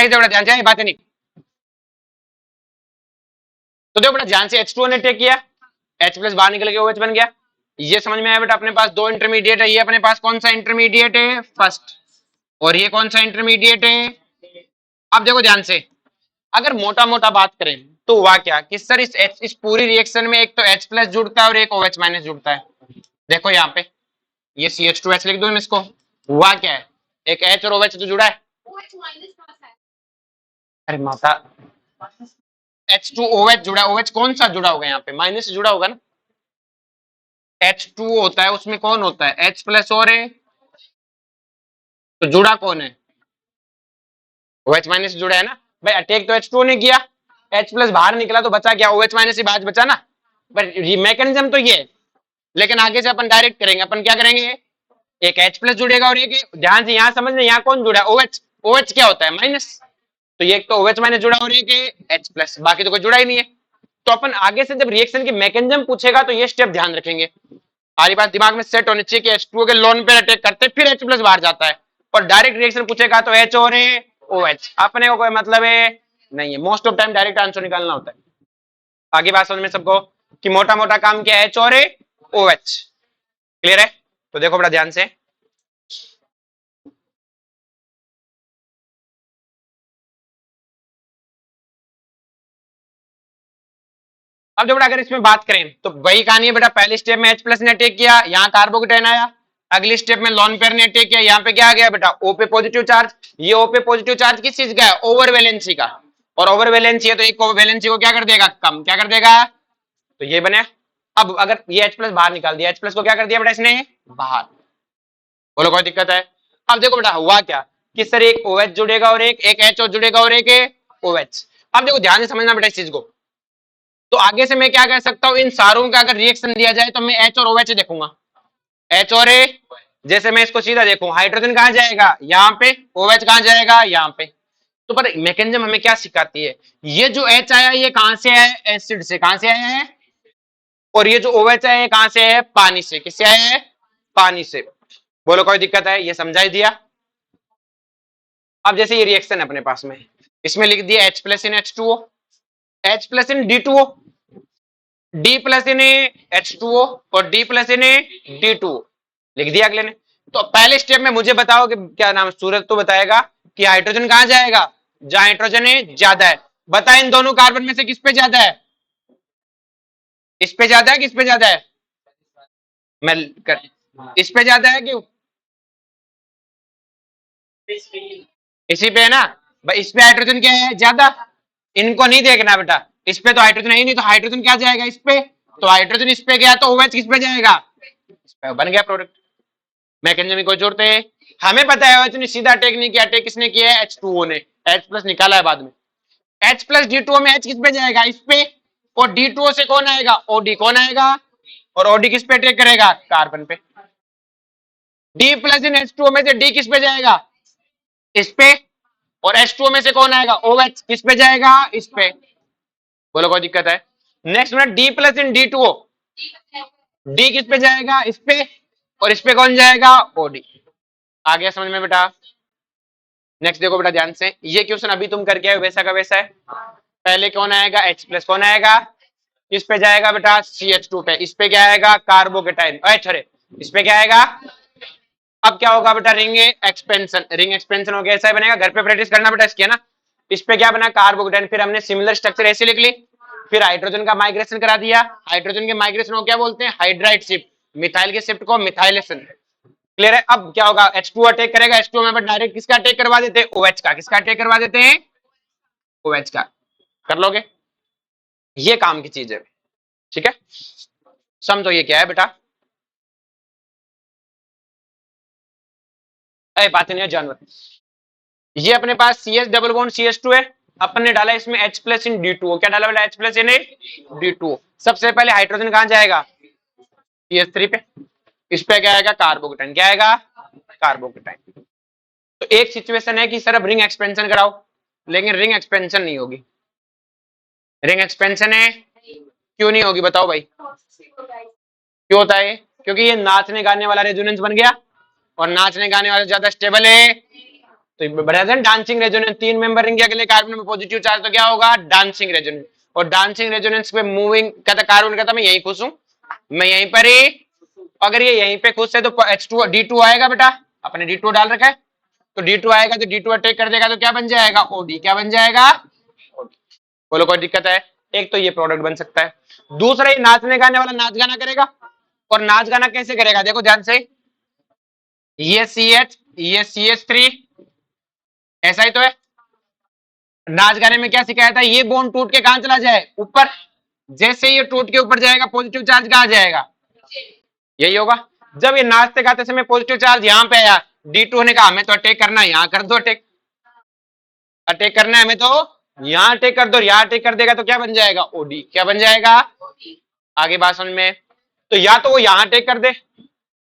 तो बड़ा ध्यान से बातें नहीं। तो देखो बड़ा ध्यान से, H2O ने टेक किया, H प्लस बाहर निकल के OH बन गया। ये समझ में आया बेटा? अपने पास दो इंटरमीडिएट है। ये अपने पास कौन सा इंटरमीडिएट है? फर्स्ट। और ये कौन सा इंटरमीडिएट है? अब देखो ध्यान से, अगर मोटा मोटा बात करें तो हुआ क्या कि सर इस पूरी रिएक्शन में एक तो H प्लस जुड़ता है और एक OH माइनस जुड़ता है। देखो यहाँ पे ये CH2H लिख दो इसको। हुआ क्या है? एक H और OH तो जुड़ा है। अरे माता, H2OH जुड़ा, OH कौन सा जुड़ा होगा? यहाँ पे माइनस से जुड़ा होगा ना। H2O होता है, उसमें कौन होता है? H प्लस और है, तो जुड़ा कौन है? OH माइनस से जुड़ा है ना भाई। अटैक तो H2O ने किया, H प्लस बाहर निकला तो बचा क्या? OH माइनस ही बाद बचा ना। बट मैकेनिज्म तो ये है, लेकिन आगे से अपन डायरेक्ट करेंगे। अपन क्या करेंगे? एक H प्लस जुड़ेगा और एक, ध्यान से यहाँ समझना, यहाँ कौन जुड़ा है? OH। OH क्या होता है? माइनस। तो ये एक तो OH माइनस जुड़ा और एक H प्लस, बाकी तो कोई जुड़ा ही नहीं है। तो अपन आगे से जब रिएक्शन की मैकेनिज्म पूछेगा तो ये स्टेप ध्यान रखेंगे। हमारी बात दिमाग में सेट होनी चाहिए कि H2O के लोन पे अटैक करते फिर H प्लस बाहर जाता है, और डायरेक्ट रिएक्शन पूछेगा तो H और OH। अपने को कोई मतलब है नहीं है, most of time direct answer निकालना होता है। आगे बात समझ में सबको कि मोटा मोटा काम क्या है? H और OH। क्लियर है? तो देखो बड़ा ध्यान से, अब जो बड़ा अगर इसमें बात करें तो वही कहानी है बेटा। पहली स्टेप में H प्लस ने अटैक किया, यहाँ कार्बोकेटाइन आया। अगली स्टेप में लॉन पेयर ने अटैक किया, यहाँ पे क्या आ गया बेटा? O पे पॉजिटिव चार्ज। ये O पे पॉजिटिव चार्ज किस चीज का है? ओवर वैलेंसी का। और ओवर वैलेंसी है तो एक वैलेंसी को क्या कर देगा? कम। क्या कर देगा? तो ये बने। अब अगर ये H प्लस बाहर निकाल दिया, H प्लस को क्या कर दिया बेटा इसने? बाहर। बोलो कोई दिक्कत है? अब देखो बेटा हुआ क्या कि सर एक OH जुड़ेगा और एक H और जुड़ेगा और एक OH। अब देखो ध्यान से समझना बेटा इस चीज को। तो आगे से मैं क्या कह सकता हूं? इन सारों का अगर रिएक्शन दिया जाए तो मैं H और OH देखूंगा। H और A, जैसे मैं इसको सीधा देखूं, हाइड्रोजन कहां जाएगा? यहाँ पे। OH कहां जाएगा? यहाँ पे। तो पर मैकेनिज्म हमें क्या सिखाती है? ये जो H आया ये कहां से आया है? एसिड से। कहां से आया है? और ये जो OH आया है कहां से है? पानी से। किससे आया है? पानी से। बोलो कोई दिक्कत है? ये समझाई दिया। अब जैसे ये रिएक्शन है अपने पास में, इसमें लिख दिया H प्लस इन H2O, H प्लस इन D2O, D प्लस इन H2O, और D प्लस इन D2O लिख दिया अगले ने। तो पहले स्टेप में मुझे बताओ कि क्या नाम, सूरज तो बताएगा कि हाइड्रोजन कहां जाएगा? जहां हाइड्रोजन ज्यादा है। बता इन दोनों कार्बन में से किस पे ज्यादा है? इस पे ज्यादा है, किस पे ज्यादा है? मैं कर, इस पे ज्यादा है क्यों? इसी पे है ना भाई। इस पे हाइड्रोजन क्या है? ज्यादा। इनको नहीं देखना बेटा, इस पे तो हाइड्रोजन है ही नहीं, तो हाइड्रोजन क्या जाएगा? इस पे। तो हाइड्रोजन इस पे गया तो OH किस पे जाएगा? इस पे। बन गया प्रोडक्ट। मैकेनिज्म को जोड़ते हैं। हमें पता है OH ने सीधा अटैक नहीं किया, अटैक किसने किया है? H2O ने। H प्लस निकाला है बाद में। H प्लस D2O में H किस पे जाएगा? इस पे। और D2O से कौन आएगा? OD। कौन आएगा? और OD किस पे अटैक करेगा? कार्बन पे। D प्लस इन H2O में से D किस पे जाएगा? इस पे। और H2O में से कौन आएगा? OH। किस पे जाएगा? इस पे। बोलो कोई दिक्कत है? नेक्स्ट में D प्लस इन D2O, D किस पे जाएगा? इस पे। और इस पे कौन जाएगा? OD। आ गया समझ में बेटा? नेक्स्ट देखो बेटा ध्यान से, ये क्वेश्चन अभी तुम करके आए वैसा का वैसा है। पहले कौन आएगा? H plus. कौन आएगा? किस पे जाएगा बेटा? CH2 पे। इस पे क्या आएगा? कार्बोकेटाइन। अरे इस पे क्या आएगा? अब क्या होगा बेटा? Ring expansion. रिंग एक्सपेंशन हो गया, ऐसा ही बनेगा। घर पे प्रैक्टिस करना बेटा इसकी, है ना। इस पे क्या बना? कार्बोकेटाइन। फिर हमने सिमिलर स्ट्रक्चर ऐसे लिख ली। फिर हाइड्रोजन का माइग्रेशन करा दिया। हाइड्रोजन के माइग्रेशन को क्या बोलते हैं? Hydride shift. मिथाइल के शिफ्ट को मिथाइलेशन। क्लियर है? अब क्या होगा? H2 अटैक करेगा। H2 में डायरेक्ट किसका अटैक करवा देते हैं? OH का। किसका अटैक करवा देते हैं? OH का। कर लोगे? ये काम की चीज है, ठीक है। समझो ये क्या है बेटा, अरे बात नहीं है जानवर। ये अपने पास C H double bond C H two है, अपन ने डाला इसमें H प्लस इन D2, क्या डाला बेटा, H प्लस इन D2। सबसे पहले हाइड्रोजन कहां जाएगा, CH3 पे, इस पे क्या आएगा, कार्बोकेटाइन, क्या आएगा, कार्बोकेटाइन। तो एक सिचुएशन है कि सर अब रिंग एक्सपेंशन कराओ, लेकिन रिंग एक्सपेंशन नहीं होगी। रिंग एक्सपेंशन है, क्यों नहीं होगी बताओ भाई, क्यों होता है, क्योंकि ये नाचने गाने वाला रेजोनेंस बन गया, और नाचने गाने वाला ज्यादा स्टेबल है, तो प्रेजेंट डांसिंग रेजोनेंस, तीन मेंबर रिंग के अगले कार्बन में पॉजिटिव चार्ज, तो क्या होगा, डांसिंग रेजोनेंस। और डांसिंग रेजोनेंस पे मूविंग कहता कार्बन कहता मैं यहीं खुश हूं, मैं यहीं पर ही, अगर ये यहीं पे खुश है तो H2 D2 आएगा बेटा, अपने D2 डाल रखा है, तो D2 आएगा, तो D2 अटैक कर देगा, तो क्या बन जाएगा, OD, क्या बन जाएगा, बोलो कोई दिक्कत है। एक तो ये प्रोडक्ट बन सकता है, दूसरा ये नाचने गाने वाला नाच गाना करेगा, और नाच गाना कैसे करेगा, देखो ध्यान से, ये CH, ये CH3, ऐसा ही तो है। नाच गाने में क्या सिखाया था, ये बोन टूट के कहां चला जाए, ऊपर, जैसे ये टूट के ऊपर जाएगा पॉजिटिव चार्ज कहां जाएगा, यही होगा। जब ये नाचते गाते समय पॉजिटिव चार्ज यहां पे आया, D2 ने कहा हमें तो अटैक करना है, यहां कर दो अटैक, अटैक करना है हमें तो यहां अटैक कर दो, यहां अटैक कर देगा तो क्या बन जाएगा, OD, क्या बन जाएगा, आगे बात समझ में। तो या तो वो यहां अटैक कर दे,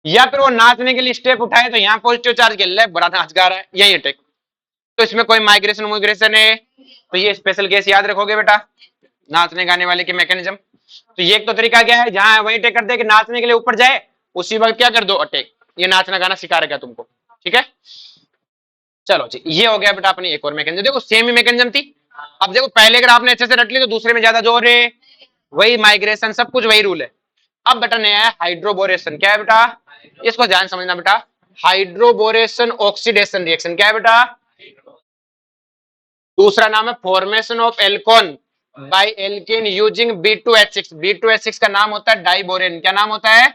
या फिर वो नाचने के लिए स्टेप उठाए, तो यहाँ पॉजिटिव चार्ज के लिए बड़ा नाच गा रहा है, यही अटैक। तो इसमें कोई माइग्रेशन माइग्रेशन है, तो ये स्पेशल केस याद रखोगे बेटा, नाचने गाने वाले के मैकेनिज्म। तो ये एक तो तरीका क्या है, जहां वही अटैक कर दे कि नाचने के लिए ऊपर जाए, उसी वक्त क्या कर दो अटैक, ये नाचना गाना सिखा रहेगा तुमको, ठीक है। चलो जी, ये हो गया बेटा अपनी एक और मैकेनिज्म, देखो सेम ही मैकेनिज्म थी। अब देखो पहले अगर आपने अच्छे से रट ली तो दूसरे में ज्यादा जोर है, वही माइग्रेशन, सब कुछ वही रूल है। अब बेटा नया है हाइड्रोबोरेशन, क्या है बेटा, इसको ध्यान समझना बेटा, हाइड्रोबोरेशन ऑक्सीडेशन रिएक्शन, क्या है बेटा, दूसरा नाम है formation of alcohol by alkene using B2H6, B2H6 का नाम होता है डाइबोरेन, क्या नाम होता है,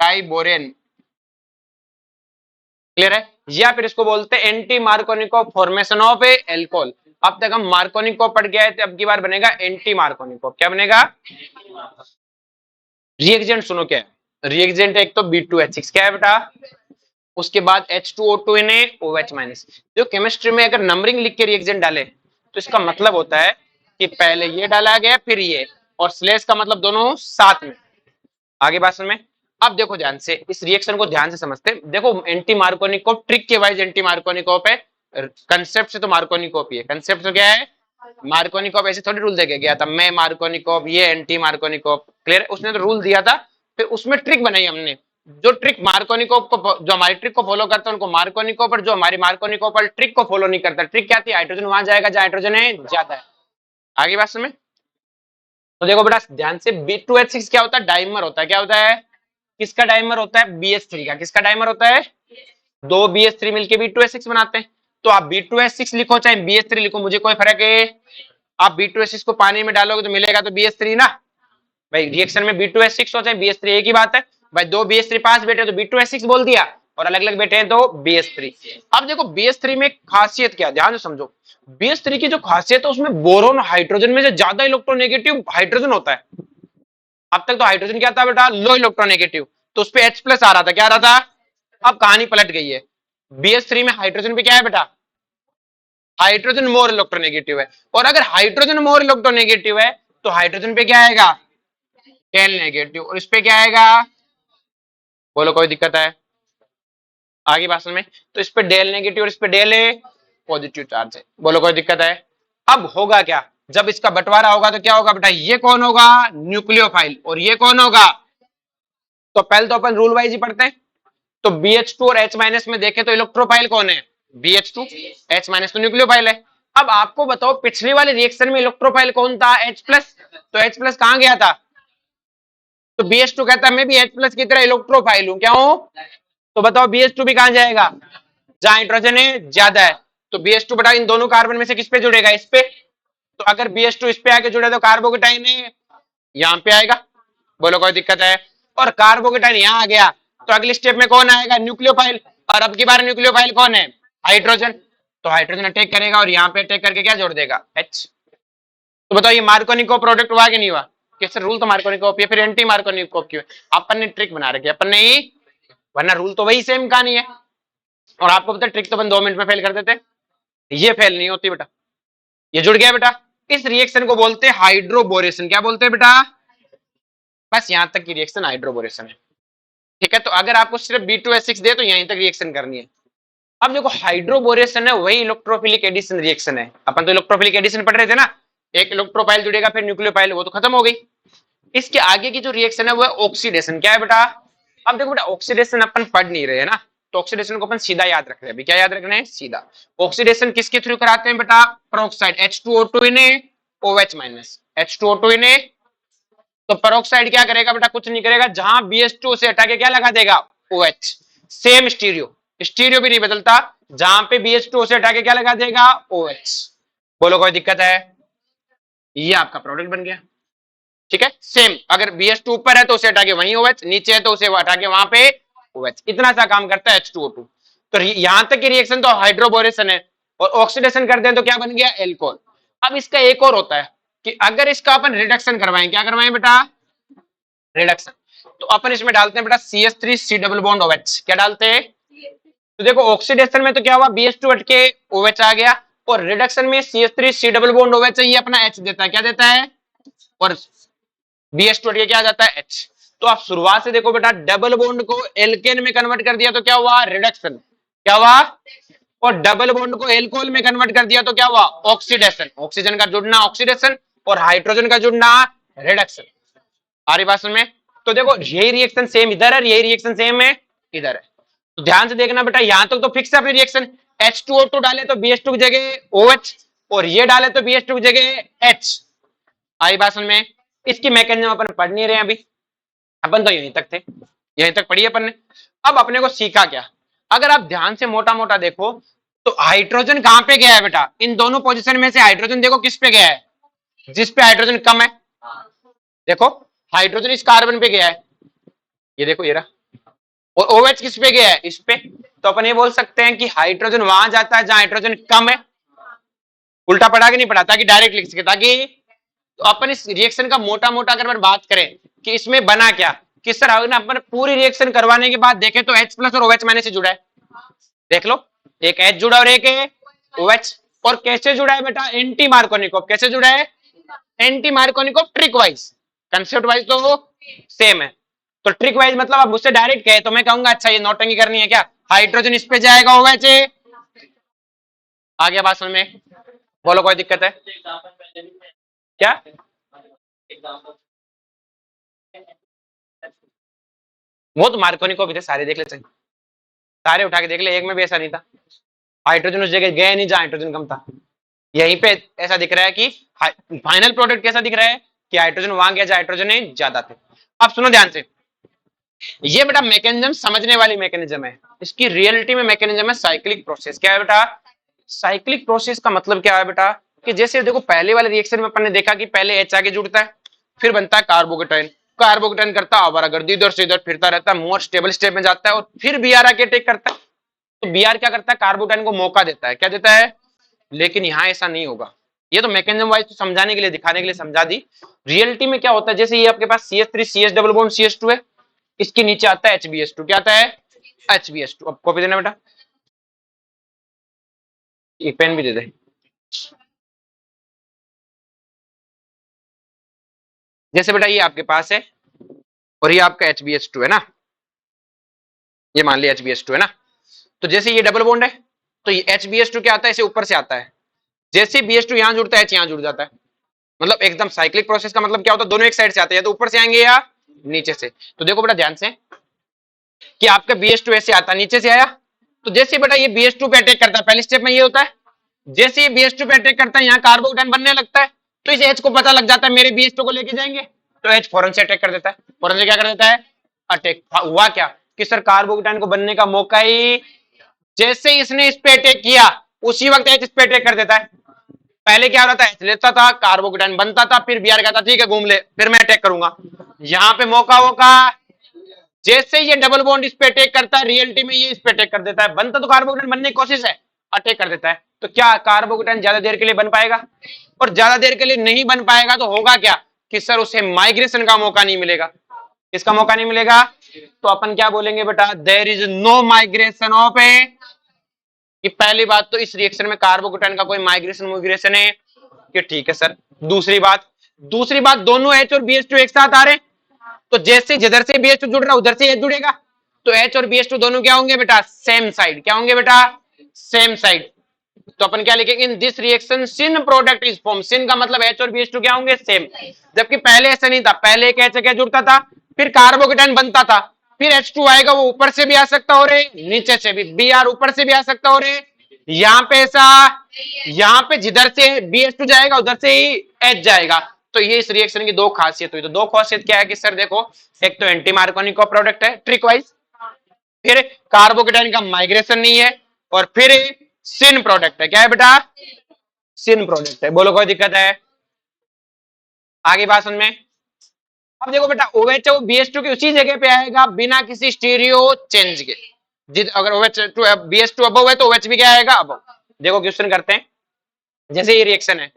डाइबोरेन, क्लियर है। या फिर इसको बोलते हैं anti Markovnikov formation of alcohol. अब तक हम मार्कोनिकोव पढ़ गए थे, अब की बार बनेगा एंटी मार्कोनिकोव, क्या बनेगा, रिएक्जेंट सुनो क्या है, रिएक्जेंट एक तो B2H6, क्या है बेटा, उसके बाद H2O2 OH माइनस। जो केमिस्ट्री में अगर नंबरिंग लिख के रिएक्जेंट डाले, तो इसका मतलब होता है कि पहले ये डाला गया फिर ये, और स्लेश का मतलब दोनों साथ में, आगे बात समझ में। अब देखो ध्यान से इस रिएक्शन को ध्यान से समझते, देखो एंटी मार्कोनिकोव ट्रिक के वाइज एंटी मार्कोनिकोव है, कंसेप्ट से तो मार्कोनिकोव ही है, कंसेप्ट तो क्या है, मार्कोनिकोव ऐसे थोड़ी रूल देके गया था, मैं मार्कोनिकोव ये एंटी मार्कोनिकोव, क्लियर, उसने तो रूल दिया था, फिर उसमें ट्रिक बनाई हमने, जो ट्रिक मार्कोनिकोव को, जो हमारी ट्रिक को फॉलो करता है उनको मार्कोनिकोव पर, जो हमारी मार्कोनिकोव पर ट्रिक को फॉलो नहीं करता, ट्रिक क्या थी, हाइड्रोजन वहां जाएगा जहां हाइड्रोजन है ज्यादा है, आगे बात समझ। तो देखो बेटा ध्यान से, B2H6 क्या होता है, डाइमर होता है, क्या होता है, किसका डाइमर होता है, BH3 का, किसका डाइमर होता है, दो BH3 मिलके B2H6 बनाते हैं। तो आप B2H6 लिखो चाहे BH3 लिखो, मुझे कोई फर्क है, आप B2H6 को पानी में डालोगे तो मिलेगा तो BH3 ना, भाई रिएक्शन में B2H6 हो चाहे BH3 एक ही बात है, भाई दो BH3 पास बैठे तो B2H6 बोल दिया, और अलग अलग बैठे हैं तो BH3। अब देखो BH3 में खासियत क्या, ध्यान से समझो, BH3 की जो खासियत है उसमें बोरोन हाइड्रोजन में से ज्यादा इलेक्ट्रोनेगेटिव हाइड्रोजन होता है। अब तक तो हाइड्रोजन क्या था बेटा, लो इलेक्ट्रोनेगेटिव, तो उस पे H प्लस आ रहा था, क्या आ रहा था, अब कहानी पलट गई है, BH3 में हाइड्रोजन पे क्या है बेटा, हाइड्रोजन मोर इलेक्ट्रोनेगेटिव है, और अगर हाइड्रोजन मोर इलेक्ट्रोनेगेटिव है तो हाइड्रोजन पे क्या आएगा, टेल नेगेटिव, और इस पे क्या आएगा, बोलो कोई दिक्कत है, आगे भाषण में। तो इस पे डेल नेगेटिव और इस पे डेल है पॉजिटिव चार्ज है, बोलो कोई दिक्कत है। अब होगा क्या, जब इसका बंटवारा होगा तो क्या होगा बेटा, ये कौन होगा, न्यूक्लियोफाइल, और ये कौन होगा, तो पहले तो अपन रूल वाइज ही पढ़ते हैं। तो BH2 और H माइनस में देखें तो इलेक्ट्रोफाइल कौन है, BH2, H माइनस तो न्यूक्लियोफाइल है। अब आपको बताओ पिछली वाले रिएक्शन में इलेक्ट्रोफाइल कौन था, H प्लस, तो H प्लस कहां गया था, तो BH2 कहता है मैं भी H प्लस की तरह इलेक्ट्रोफाइल हूं, क्या हूं, तो बताओ BH2 भी कहां जाएगा, जहां हाइड्रोजन है ज्यादा है, तो BH2 बटा इन दोनों कार्बन में से किस पे जुड़ेगा, इस पे, तो अगर BH2 इस पे आके जुड़े तो कार्बोकेटाइन है यहाँ पे आएगा, बोलो कोई दिक्कत है, और कार्बोकेटाइन यहाँ आ गया तो अगले स्टेप में कौन आएगा, न्यूक्लियोफाइल, और अब की बार न्यूक्लियोफाइल कौन है, हाइड्रोजन, तो हाइड्रोजन अटैक करेगा और यहाँ पे अटैक करके क्या जोड़ देगा, H, तो बताओ ये मार्कोनिकोव प्रोडक्ट हुआ कि नहीं हुआ? कैसे रूल तो मार्कोनिकोव है, फिर एंटी मार्कोनिकोव क्यों है? अपन ने ट्रिक बना रखी है अपन ने ही, वरना रूल तो वही सेम कहानी है। और आपको पता है ट्रिक तो अपन 2 मिनट में फेल कर देते, ये फेल नहीं होती बेटा। ये जुड़ गया बेटा। इस रिएक्शन को बोलते हैं हाइड्रोबोरेशन। क्या बोलते हैं बेटा? बस यहां तक की रिएक्शन हाइड्रोबोरेशन है। ठीक है, तो अगर आपको सिर्फ B2H6 दे तो यहीं तक रिएक्शन करनी है। अब देखो हाइड्रोबोरेशन है वही इलेक्ट्रोफिलिक एडिशन रिएक्शन है। अपन तो इलेक्ट्रोफिलिक एडिशन पढ़ रहे थे ना, एक इलेक्ट्रोपाइल जुड़ेगा फिर न्यूक्लियोपाइल, वो तो खत्म हो गई। इसके आगे की जो रिएक्शन है वो है ऑक्सीडेशन। क्या है बेटा? अब देखो बेटा ऑक्सीडेशन अपन पढ़ नहीं रहे हैं ना, तो ऑक्सीडेशन को अपन सीधा याद रख रहे हैं। अभी क्या याद रखना है? सीधा। ऑक्सीडेशन किसके थ्रू कराते हैं बेटा? पेरोक्साइड H2O2 इन OH माइनस H2O2 इन। तो पेरोक्साइड क्या करेगा बेटा? कुछ नहीं करेगा, जहां BH2 से हटा के क्या लगा देगा? OH। सेम स्टीरियो, स्टीरियो भी नहीं बदलता, जहां पे BH2 से हटा के क्या लगा देगा? OH। बोलो कोई दिक्कत है? ये आपका प्रोडक्ट बन गया। ठीक है, सेम अगर BH2 ऊपर है तो उसे हटा के वहीं OH, नीचे है तो उसे हटा के वहां पे OH। इतना सा काम करता है H2O2। तो यहां तक की रिएक्शन तो हाइड्रोबोरेशन है, और ऑक्सीडेशन करते हैं तो क्या बन गया? एल्कोहल। अब इसका एक और होता है कि अगर इसका अपन रिडक्शन करवाएं, क्या करवाएं बेटा? रिडक्शन। तो अपन इसमें डालते हैं बेटा CH3C डबल बॉन्ड OH। क्या डालते हैं? तो देखो ऑक्सीडेशन में तो क्या हुआ? BH2 हट के OH आ गया, और रिडक्शन में CH3C डबल बॉन्ड OH ये अपना H देता है। क्या देता है? और BH2 हट के क्या आ जाता है? H। तो आप शुरुआत से देखो बेटा, डबल बॉन्ड को एल्केन में कन्वर्ट कर दिया तो क्या हुआ? रिडक्शन। क्या हुआ? और डबल बॉन्ड को एल्कोहल में कन्वर्ट कर दिया तो क्या हुआ? ऑक्सीडेशन। ऑक्सीजन का जुड़ना ऑक्सीडेशन, और हाइड्रोजन का जुड़ना रिडक्शन। आ रही बात समझ में? तो देखो यही रिएक्शन सेम इधर है, यही रिएक्शन सेम है इधर है। तो ध्यान से देखना बेटा, यहां तक तो फिक्स है अपनी रिएक्शन। H2O2 डाले तो BH2 की जगह OH, और ये डाले तो BH2 की जगह H। आई बात समझ में? इसकी मैकेनिज्म अपन पढ़ नहीं रहे हैं अभी, अपन तो यहीं तक थे, यहीं तक पढ़ी अपन ने। अब अपने को सीखा क्या? अगर आप ध्यान से मोटा मोटा देखो तो हाइड्रोजन कहां पे गया है बेटा? इन दोनों पोजीशन में से हाइड्रोजन देखो किस पे गया है? जिस पे हाइड्रोजन कम है। देखो हाइड्रोजन इस कार्बन पे गया है, ये देखो ये रहा। और OH किस पे गया है? इस पे। तो अपन ये बोल सकते हैं कि हाइड्रोजन वहां जाता है जहां हाइड्रोजन कम है। उल्टा पढ़ा कि नहीं पढ़ा? ताकि डायरेक्ट लिख सके, ताकि। तो अपन इस रिएक्शन का मोटा मोटा अगर बात करें कि इसमें बना क्या, किस तरह ना, अपन पूरी रिएक्शन करवाने के बाद देखें तो H प्लस और OH माइनस से जुड़ा है। देख लो, एक H जुड़ा और एक है OH। और कैसे जुड़ा है बेटा? Anti Markovnikov. कैसे जुड़ा है? Anti Markovnikov trick wise. Concept wise तो सेम है, तो ट्रिक वाइज मतलब आप मुझसे डायरेक्ट कहे तो मैं कहूंगा अच्छा ये नोटंकी करनी है क्या? हाइड्रोजन इस पे जाएगा OH। आ गया बात समझ में? बोलो कोई दिक्कत है क्या? वो तो मार्कोनिकोव भी थे सारे, देख ले चाहिए, सारे उठा के देख ले, एक में भी ऐसा नहीं था। हाइड्रोजन उस जगह गया नहीं जहां हाइड्रोजन कम था। यहीं पे ऐसा दिख रहा है कि फाइनल प्रोडक्ट कैसा दिख रहा है कि हाइड्रोजन वहां गया जहां हाइड्रोजन ज्यादा थे। अब सुनो ध्यान से, ये बेटा मैकेनिज्म समझने वाली मैकेनिज्म है। इसकी रियलिटी में मैकेनिज्म है साइक्लिक प्रोसेस। क्या है बेटा? साइक्लिक प्रोसेस का मतलब क्या है बेटा? कि जैसे देखो पहले वाले रिएक्शन में अपन ने देखा कि पहले H आगे जुड़ता है, फिर बनता है कार्बोकेटाइन। कार्बोकेटाइन करता है आवारागर्दी, इधर से इधर फिरता रहता है, मोर स्टेबल स्टेप में जाता है, और फिर Br आके टेक करता है। तो Br क्या करता है? कार्बोकेटाइन को मौका देता है। क्या देता है? लेकिन यहाँ ऐसा नहीं होगा। ये तो मैकेनिज्म वाइज तो समझाने के लिए, दिखाने के लिए समझा दी। रियलिटी में क्या होता है? जैसे ये आपके पास CH3 CH double bond CH2 है, इसके नीचे आता है HBS2। क्या आता है? HBS2। अब कॉपी देना बेटा, एक पेन भी दे दे। जैसे बेटा ये आपके पास है, और ये आपका HBS2 है ना, ये मान लिया HBS2 है ना। तो जैसे ये डबल बॉन्ड है, तो ये HBS2 क्या आता है? इसे ऊपर से आता है। जैसे BH2 यहां जुड़ता है, H यहां जुड़ जाता है। मतलब एकदम साइक्लिक प्रोसेस का मतलब क्या होता है? दोनों एक साइड से आते हैं, या तो ऊपर से आएंगे या नीचे से। तो देखो बेटा ध्यान से कि आपका BH2 ऐसे आता है, नीचे से आया, तो जैसे बेटा ये BH2 पे अटैक करता है, पहले स्टेप में ये होता है, जैसे ये BH2 पे अटैक करता है यहाँ कार्बोकेटाइन बनने लगता है, तो इसे H को पता लग जाता है मेरे BH2 को लेके जाएंगे, तो H फौरन से अटैक कर देता है। फौरन से क्या कर देता है? अटैक। हुआ क्या कि सर कार्बोकेटाइन को बनने का मौका ही, जैसे इसने इस पे अटैक किया उसी वक्त H इस पे अटैक कर देता है। पहले क्या होता था? H लेता था, कार्बोकेटाइन बनता था, फिर Br कहता ठीक है घूम ले, फिर मैं अटैक करूंगा। यहाँ पे मौका होगा, जैसे ये डबल बॉन्ड इस पे अटैक करता है, रियलिटी में ये इस पे अटैक कर देता है। बनता तो कार्बोकेटाइन बनने की कोशिश है, अटैक कर देता है, तो क्या कार्बोकेटाइन ज्यादा देर के लिए बन पाएगा? और ज्यादा देर के लिए नहीं बन पाएगा तो होगा क्या कि सर उसे माइग्रेशन का मौका नहीं मिलेगा। किसका मौका नहीं मिलेगा? तो अपन क्या बोलेंगे बेटा, there is no migration of A. कि पहली बात तो इस रिएक्शन में कार्बोकेटाइन का कोई माइग्रेशन है कि ठीक है सर। दूसरी बात दोनों H और BH2 एक साथ आ रहे हैं, तो जैसे जिधर से BH2 जुड़ रहा है उधर से H जुड़ेगा, तो H और BH2 दोनों क्या होंगे बेटा? Same side. क्या होंगे बेटा? Same side. तो अपन क्या लिखेंगे? In this reaction syn product is form. Syn का मतलब H और BH2 क्या होंगे? सेम। जबकि पहले ऐसा नहीं था, पहले एक H क्या जुड़ता था, फिर कार्बोकेटाइन बनता था, फिर H2 आएगा, वो ऊपर से भी आ सकता हो रे, नीचे से भी, Br ऊपर से भी आ सकता हो रे, यहाँ पे ऐसा, यहाँ पे जिधर से BH2 जाएगा उधर से ही H जाएगा। तो ये इस रिएक्शन की दो खासियत हुई। तो दो खासियत क्या है कि सर देखो, एक तो एंटी मार्कोनी का प्रोडक्ट है ट्रिक वाइज, फिर कार्बोकेटाइन का माइग्रेशन नहीं है, और फिर सिन प्रोडक्ट है। क्या है बेटा? सिन प्रोडक्ट है। बोलो कोई दिक्कत है? आगे बात समझ में। अब देखो बेटा, OH BH2 की उसी जगह पे आएगा बिना किसी स्टीरियो चेंज के। जिद अगर OH2 BH2 अबव है तो OH भी क्या आएगा? अबव। देखो क्वेश्चन करते हैं, जैसे ये रिएक्शन है,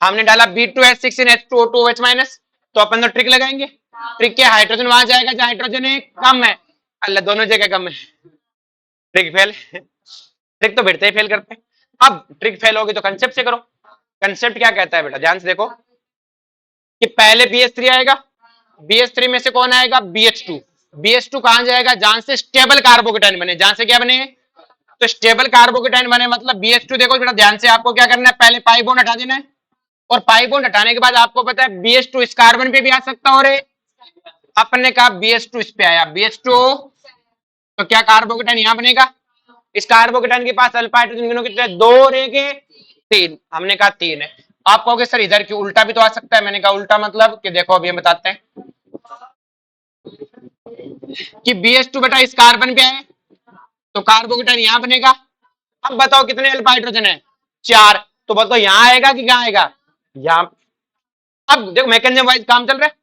हमने डाला B2H6 in H2O2 OH-, तो अपन तो ट्रिक लगाएंगे। ट्रिक क्या? हाइड्रोजन वहां जाएगा जहां हाइड्रोजन कम है। अल्लाह, दोनों जगह कम है, ट्रिक फेल। ट्रिक तो बिड़ते ही फेल करते हैं। अब ट्रिक फेल होगी तो कंसेप्ट से करो। कंसेप्ट क्या कहता है बेटा, ध्यान से देखो कि पहले BH3 आएगा, BH3 में से कौन आएगा? BH2। BH2 कहां जाएगा? जहां से स्टेबल कार्बोकेटाइन बने। जहां से क्या बने? तो स्टेबल कार्बोकेटाइन बने, मतलब BH2। देखो बेटा ध्यान से, आपको क्या करना है, पहले पाई बॉन्ड हटा देना है, और पाई बॉन्ड हटाने के बाद आपको पता है BH2 इस कार्बन पे भी आ सकता हो रे। अपने कहा BH2 इस पे आया, BH2, तो क्या कार्बोकेटाइन यहां बनेगा? इस कार्बोकेटाइन के पास अल्फा हाइड्रोजन कितने? 2 रहेंगे, 3। हमने कहा 3 है। आप कहोगे सर इधर की उल्टा भी तो आ सकता है। मैंने कहा उल्टा मतलब कि देखो अभी हम बताते हैं कि BH2 बेटा इस कार्बन पे है, तो कार्बोकेटाइन यहां बनेगा। अब बताओ कितने अल्फा हाइड्रोजन है? 4। तो बताओ यहां आएगा कि कहां आएगा? यहां। अब देखो मैकेनिज्म वाइज काम चल रहा है।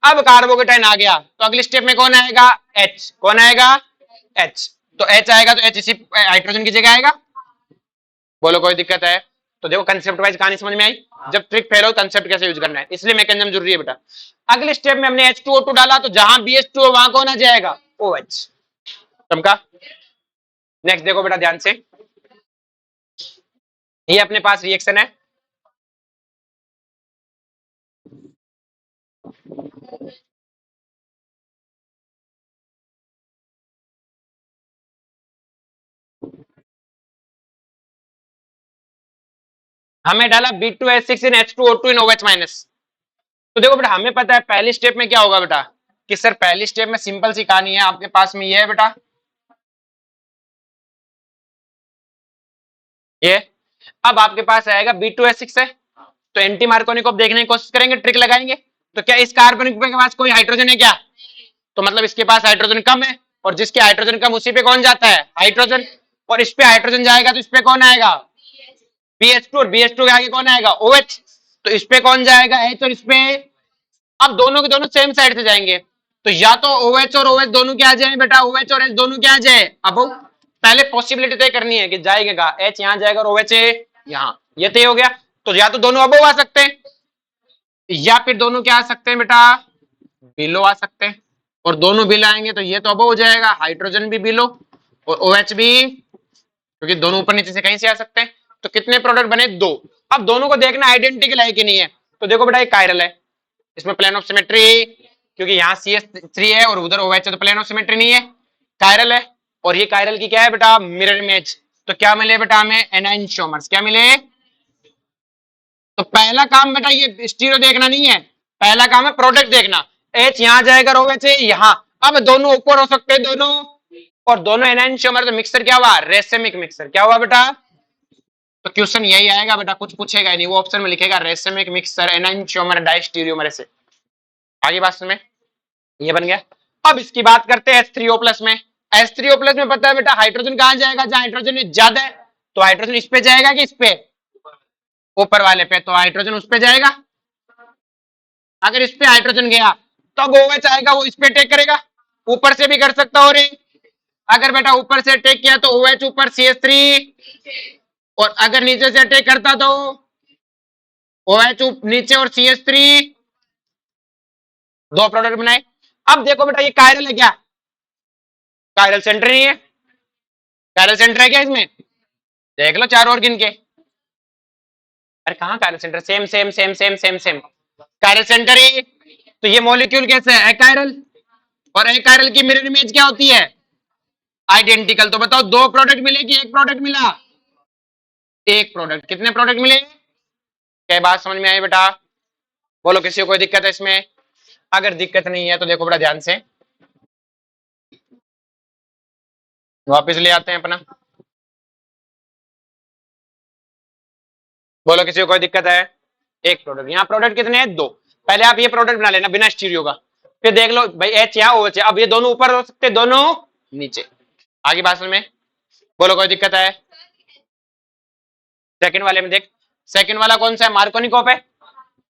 अब कार्बोकेटाइन आ गया तो अगली स्टेप में कौन आएगा? H। कौन आएगा? H। तो H आएगा तो H इसी हाइड्रोजन की जगह आएगा। बोलो कोई दिक्कत है? तो देखो कंसेप्ट वाइज कहानी समझ में आई। जब ट्रिक फेल हो कंसेप्ट कैसे यूज करना है, इसलिए मैकेनिज्म जरूरी है बेटा। अगले स्टेप में हमने H2O2 डाला, तो जहां BH2 वहां कौन आ जाएगा? OH। समझा? नेक्स्ट देखो बेटा ध्यान से, ये अपने पास रिएक्शन है, हमें डाला B2H6 in H2O2 in OH-। तो देखो बेटा हमें पता है पहली स्टेप में क्या होगा बेटा, कि सर पहली स्टेप में सिंपल सी कहानी है, आपके पास में ये है बेटा, ये। अब आपके पास आएगा B2H6 है, तो एंटी मार्कोनी को देखने की कोशिश करेंगे, ट्रिक लगाएंगे। तो क्या इस कार्बन के पास कोई हाइड्रोजन है क्या? तो मतलब इसके पास हाइड्रोजन कम है, और जिसके हाइड्रोजन कम उसी पे कौन जाता है? हाइड्रोजन। और इस पे हाइड्रोजन जाएगा तो इस पे कौन आएगा? BH2। और BH2 के आगे कौन आएगा? OH। तो इस पे कौन जाएगा? H। और इस पे, अब दोनों के दोनों सेम साइड से जाएंगे, तो या तो OH और OH दोनों क्या आ जाए बेटा? OH और H दोनों क्या आ जाए? अब पहले पॉसिबिलिटी तय करनी है कि जाएगा H यहाँ जाएगा और OH यहाँ, ये तय हो गया। तो या तो दोनों अबव आ सकते हैं, या फिर दोनों क्या आ सकते हैं बेटा? बिलो आ सकते हैं। और दोनों बिलो आएंगे तो ये तो अबव हो जाएगा, हाइड्रोजन भी बिलो और OH भी, क्योंकि दोनों ऊपर नीचे से कहीं से आ सकते हैं। तो कितने प्रोडक्ट बने? 2। अब दोनों को देखना आइडेंटिकल है कि नहीं है। तो देखो बेटा एक कायरल है, इसमें प्लेन ऑफ सिमेट्री, क्योंकि यहाँ CH3 है और उधर OH है, तो प्लेन ऑफ सिमेट्री नहीं है, कायरल है। और ये कायरल की क्या है बेटा? Mirror image. तो क्या मिले बेटा हमें? एनाइंशोमर्स। क्या मिले? तो पहला काम बेटा ये स्टीरियो देखना नहीं है, पहला काम है प्रोडक्ट देखना। H यहाँ जाएगा और OH यहाँ। अब दोनों ऊपर हो सकते हैं दोनों, और दोनों एनाइंशोमर, तो मिक्सर क्या हुआ? Racemic mixer. क्या हुआ बेटा? तो क्वेश्चन यही आएगा बेटा, कुछ पूछेगा नहीं, वो ऑप्शन में लिखेगा रेसेमिक मिक्सर एनाइंशोमर डाइस्टीरियोमर से। आगे बात में ये बन गया। अब इसकी बात करते हैं H3O+ में। H3O+ में पता है बेटा हाइड्रोजन कहां जाएगा? जहां हाइड्रोजन ज्यादा है, तो हाइड्रोजन इस पे जाएगा कि इस पे? ऊपर वाले पे, तो हाइड्रोजन उस पे जाएगा। अगर इस पे हाइड्रोजन गया तो अब OH आएगा, वो इस पे टेक करेगा, ऊपर से भी कर सकता हो रे। अगर बेटा ऊपर से टेक किया तो OH ऊपर CH3, और अगर नीचे से अटैक करता तो OH नीचे और CH3 दो प्रोडक्ट बनाए। अब देखो बेटा ये कायरल है क्या? कायरल सेंटर नहीं है? कायरल सेंटर है क्या इसमें? देख लो चार और गिन के। अरे कहाँ chiral centre? Same same same same same same chiral centre ही। तो ये मॉलिक्यूल कैसे है? कायरल। और कायरल की मिरर इमेज क्या होती है? आइडेंटिकल। तो बताओ दो प्रोडक्ट मिले कि एक प्रोडक्ट मिला? एक प्रोडक्ट। कितने प्रोडक्ट मिले? क्या बात समझ में आई बेटा? बोलो किसी को कोई दिक्कत है इसमें? अगर दिक्कत नहीं है तो देखो बड़ा ध्यान से, वापस ले आते हैं अपना। बोलो किसी को कोई दिक्कत है? एक प्रोडक्ट। यहाँ प्रोडक्ट कितने हैं? दो। पहले आप ये प्रोडक्ट बना लेना बिना स्टीरियो का, फिर देख लो भाई H यहाँ OH है। अब ये दोनों ऊपर हो सकते, दोनों नीचे। आगे बात में बोलो कोई दिक्कत है? सेकंड वाले में देख, सेकंड वाला कौन सा है? मार्कोनिकॉप है।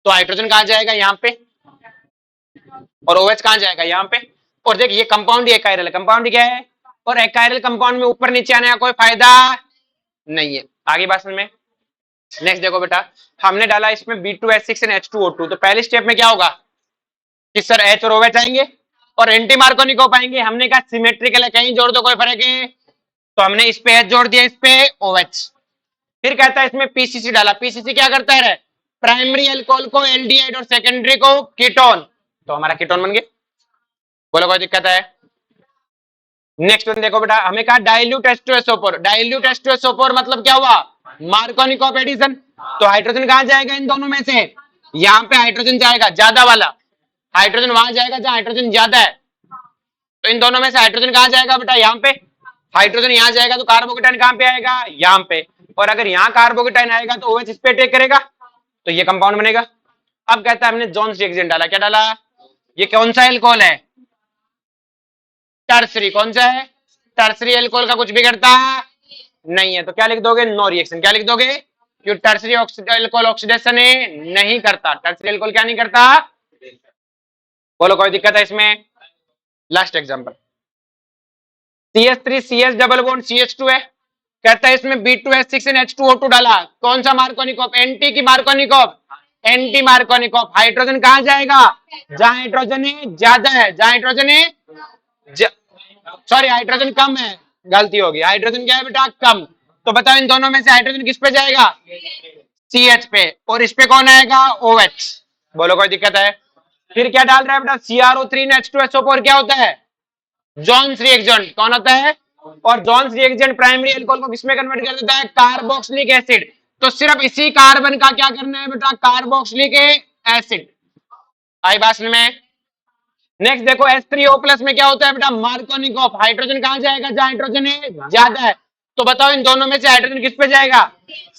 तो हाइड्रोजन कहाँ जाएगा? यहाँ पे। और OH कहाँ जाएगा? यहाँ पे। और देख ये कंपाउंड ही एकाइरल है। कंपाउंड क्या है? और एकाइरल कंपाउंड में ऊपर नीचे आने का कोई फायदा नहीं है। आगे बात में नेक्स्ट देखो बेटा, हमने डाला इसमें B2H6 and H2O2। तो पहले स्टेप में क्या होगा कि सर H और OH आएंगे और एंटी मार्कोनिकॉप आएंगे। हमने कहा सिमेट्रिकल है, कहीं जोड़ दो कोई फर्क है। तो हमने इस पे H जोड़ दिया, इस पे OH। फिर कहता है इसमें PCC डाला। PCC क्या करता है? प्राइमरी अल्कोहल को एल्डिहाइड और सेकेंडरी को कीटोन। तो हमारा कीटोन बन गया। बोलो कोई दिक्कत है? नेक्स्ट वन देखो बेटा, हमें कहा डाइल्यूट H2SO4। डाइल्यूट H2SO4 मतलब क्या हुआ? Markovnikov addition. तो हाइड्रोजन कहां जाएगा इन दोनों में से? यहां पे हाइड्रोजन जाएगा, ज्यादा वाला। हाइड्रोजन वहां जाएगा जहां हाइड्रोजन ज्यादा है। तो इन दोनों में से हाइड्रोजन कहां जाएगा बेटा? यहाँ पे। हाइड्रोजन यहाँ जाएगा तो कार्बोकेटाइन कहां पे आएगा? यहाँ पे। और अगर यहाँ कार्बोकेटाइन आएगा तो OH इस पे अटैक करेगा, तो ये कंपाउंड बनेगा। अब कहता है हमने जोन्स रिएक्शन डाला। क्या डाला? ये कौन सा एल्कोहल है? टर्सरी। कौन सा है? टर्सरी एल्कोहल का कुछ बिगड़ता नहीं है। तो क्या लिख दोगे? No reaction. क्या लिख दोगे? क्योंकि टर्सरी एल्कोहल ऑक्सीडेशन नहीं करता। टर्सरी एल्कोहल क्या नहीं करता? बोलो कोई दिक्कत है इसमें? Last example, CH3 CH double bond CH2 है। कहता है इसमें B2H6 and H2O2 डाला। कौन सा मार्कोनिकॉप? एंटी की मार्कोनिकॉप। Anti Markovnikov. हाइड्रोजन कहां जाएगा? जहां हाइड्रोजन ज्यादा है, जहां हाइड्रोजन सॉरी हाइड्रोजन कम है, गलती होगी। हाइड्रोजन क्या है बेटा? कम। तो बताओ इन दोनों में से हाइड्रोजन किस पे जाएगा? CH पे। और इस पे कौन आएगा? OH। बोलो कोई दिक्कत है? फिर क्या डाल रहा है बेटा? CrO3 and H2SO4 क्या होता है? Jones reaction. कौन होता है? और जॉन्स रिएक्शन प्राइमरी अल्कोहल को किसमें कन्वर्ट कर देता है? Carboxylic acid. तो सिर्फ इसी कार्बन का क्या करना है बेटा? Carboxylic acid. आई बात में? नेक्स्ट देखो H3O प्लस में क्या होता है बेटा? मार्कोनिकॉप। हाइड्रोजन कहां जाएगा? जहां हाइड्रोजन ज्यादा है। तो बताओ इन दोनों में से हाइड्रोजन किस पे जाएगा?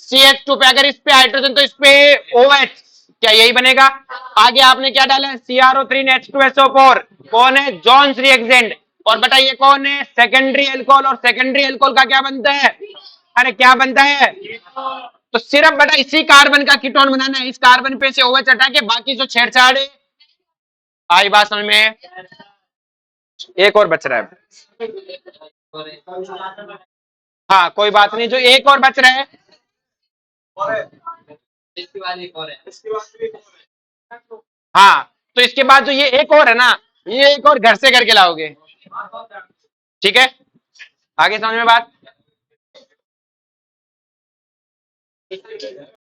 CH2 पे। अगर इस पे हाइड्रोजन तो इस पे OH। क्या यही बनेगा? आगे आपने क्या डाला है? CrO3 H2SO4। कौन है? Jones reactant. और बेटा ये कौन है? Secondary alcohol. और सेकेंडरी अल्कोहल का क्या बनता है? अरे क्या बनता है? तो सिर्फ बेटा इसी कार्बन का कीटोन बनाना है। इस कार्बन पे से OH हटा के बाकी जो छेड़छाड़ है। आई बात समझ में? एक और बच रहा है। हाँ कोई बात नहीं, जो एक और बच रहा है। हाँ तो इसके बाद जो ये एक और है ना, ये एक और घर से करके लाओगे। ठीक है, आगे समझ में बात?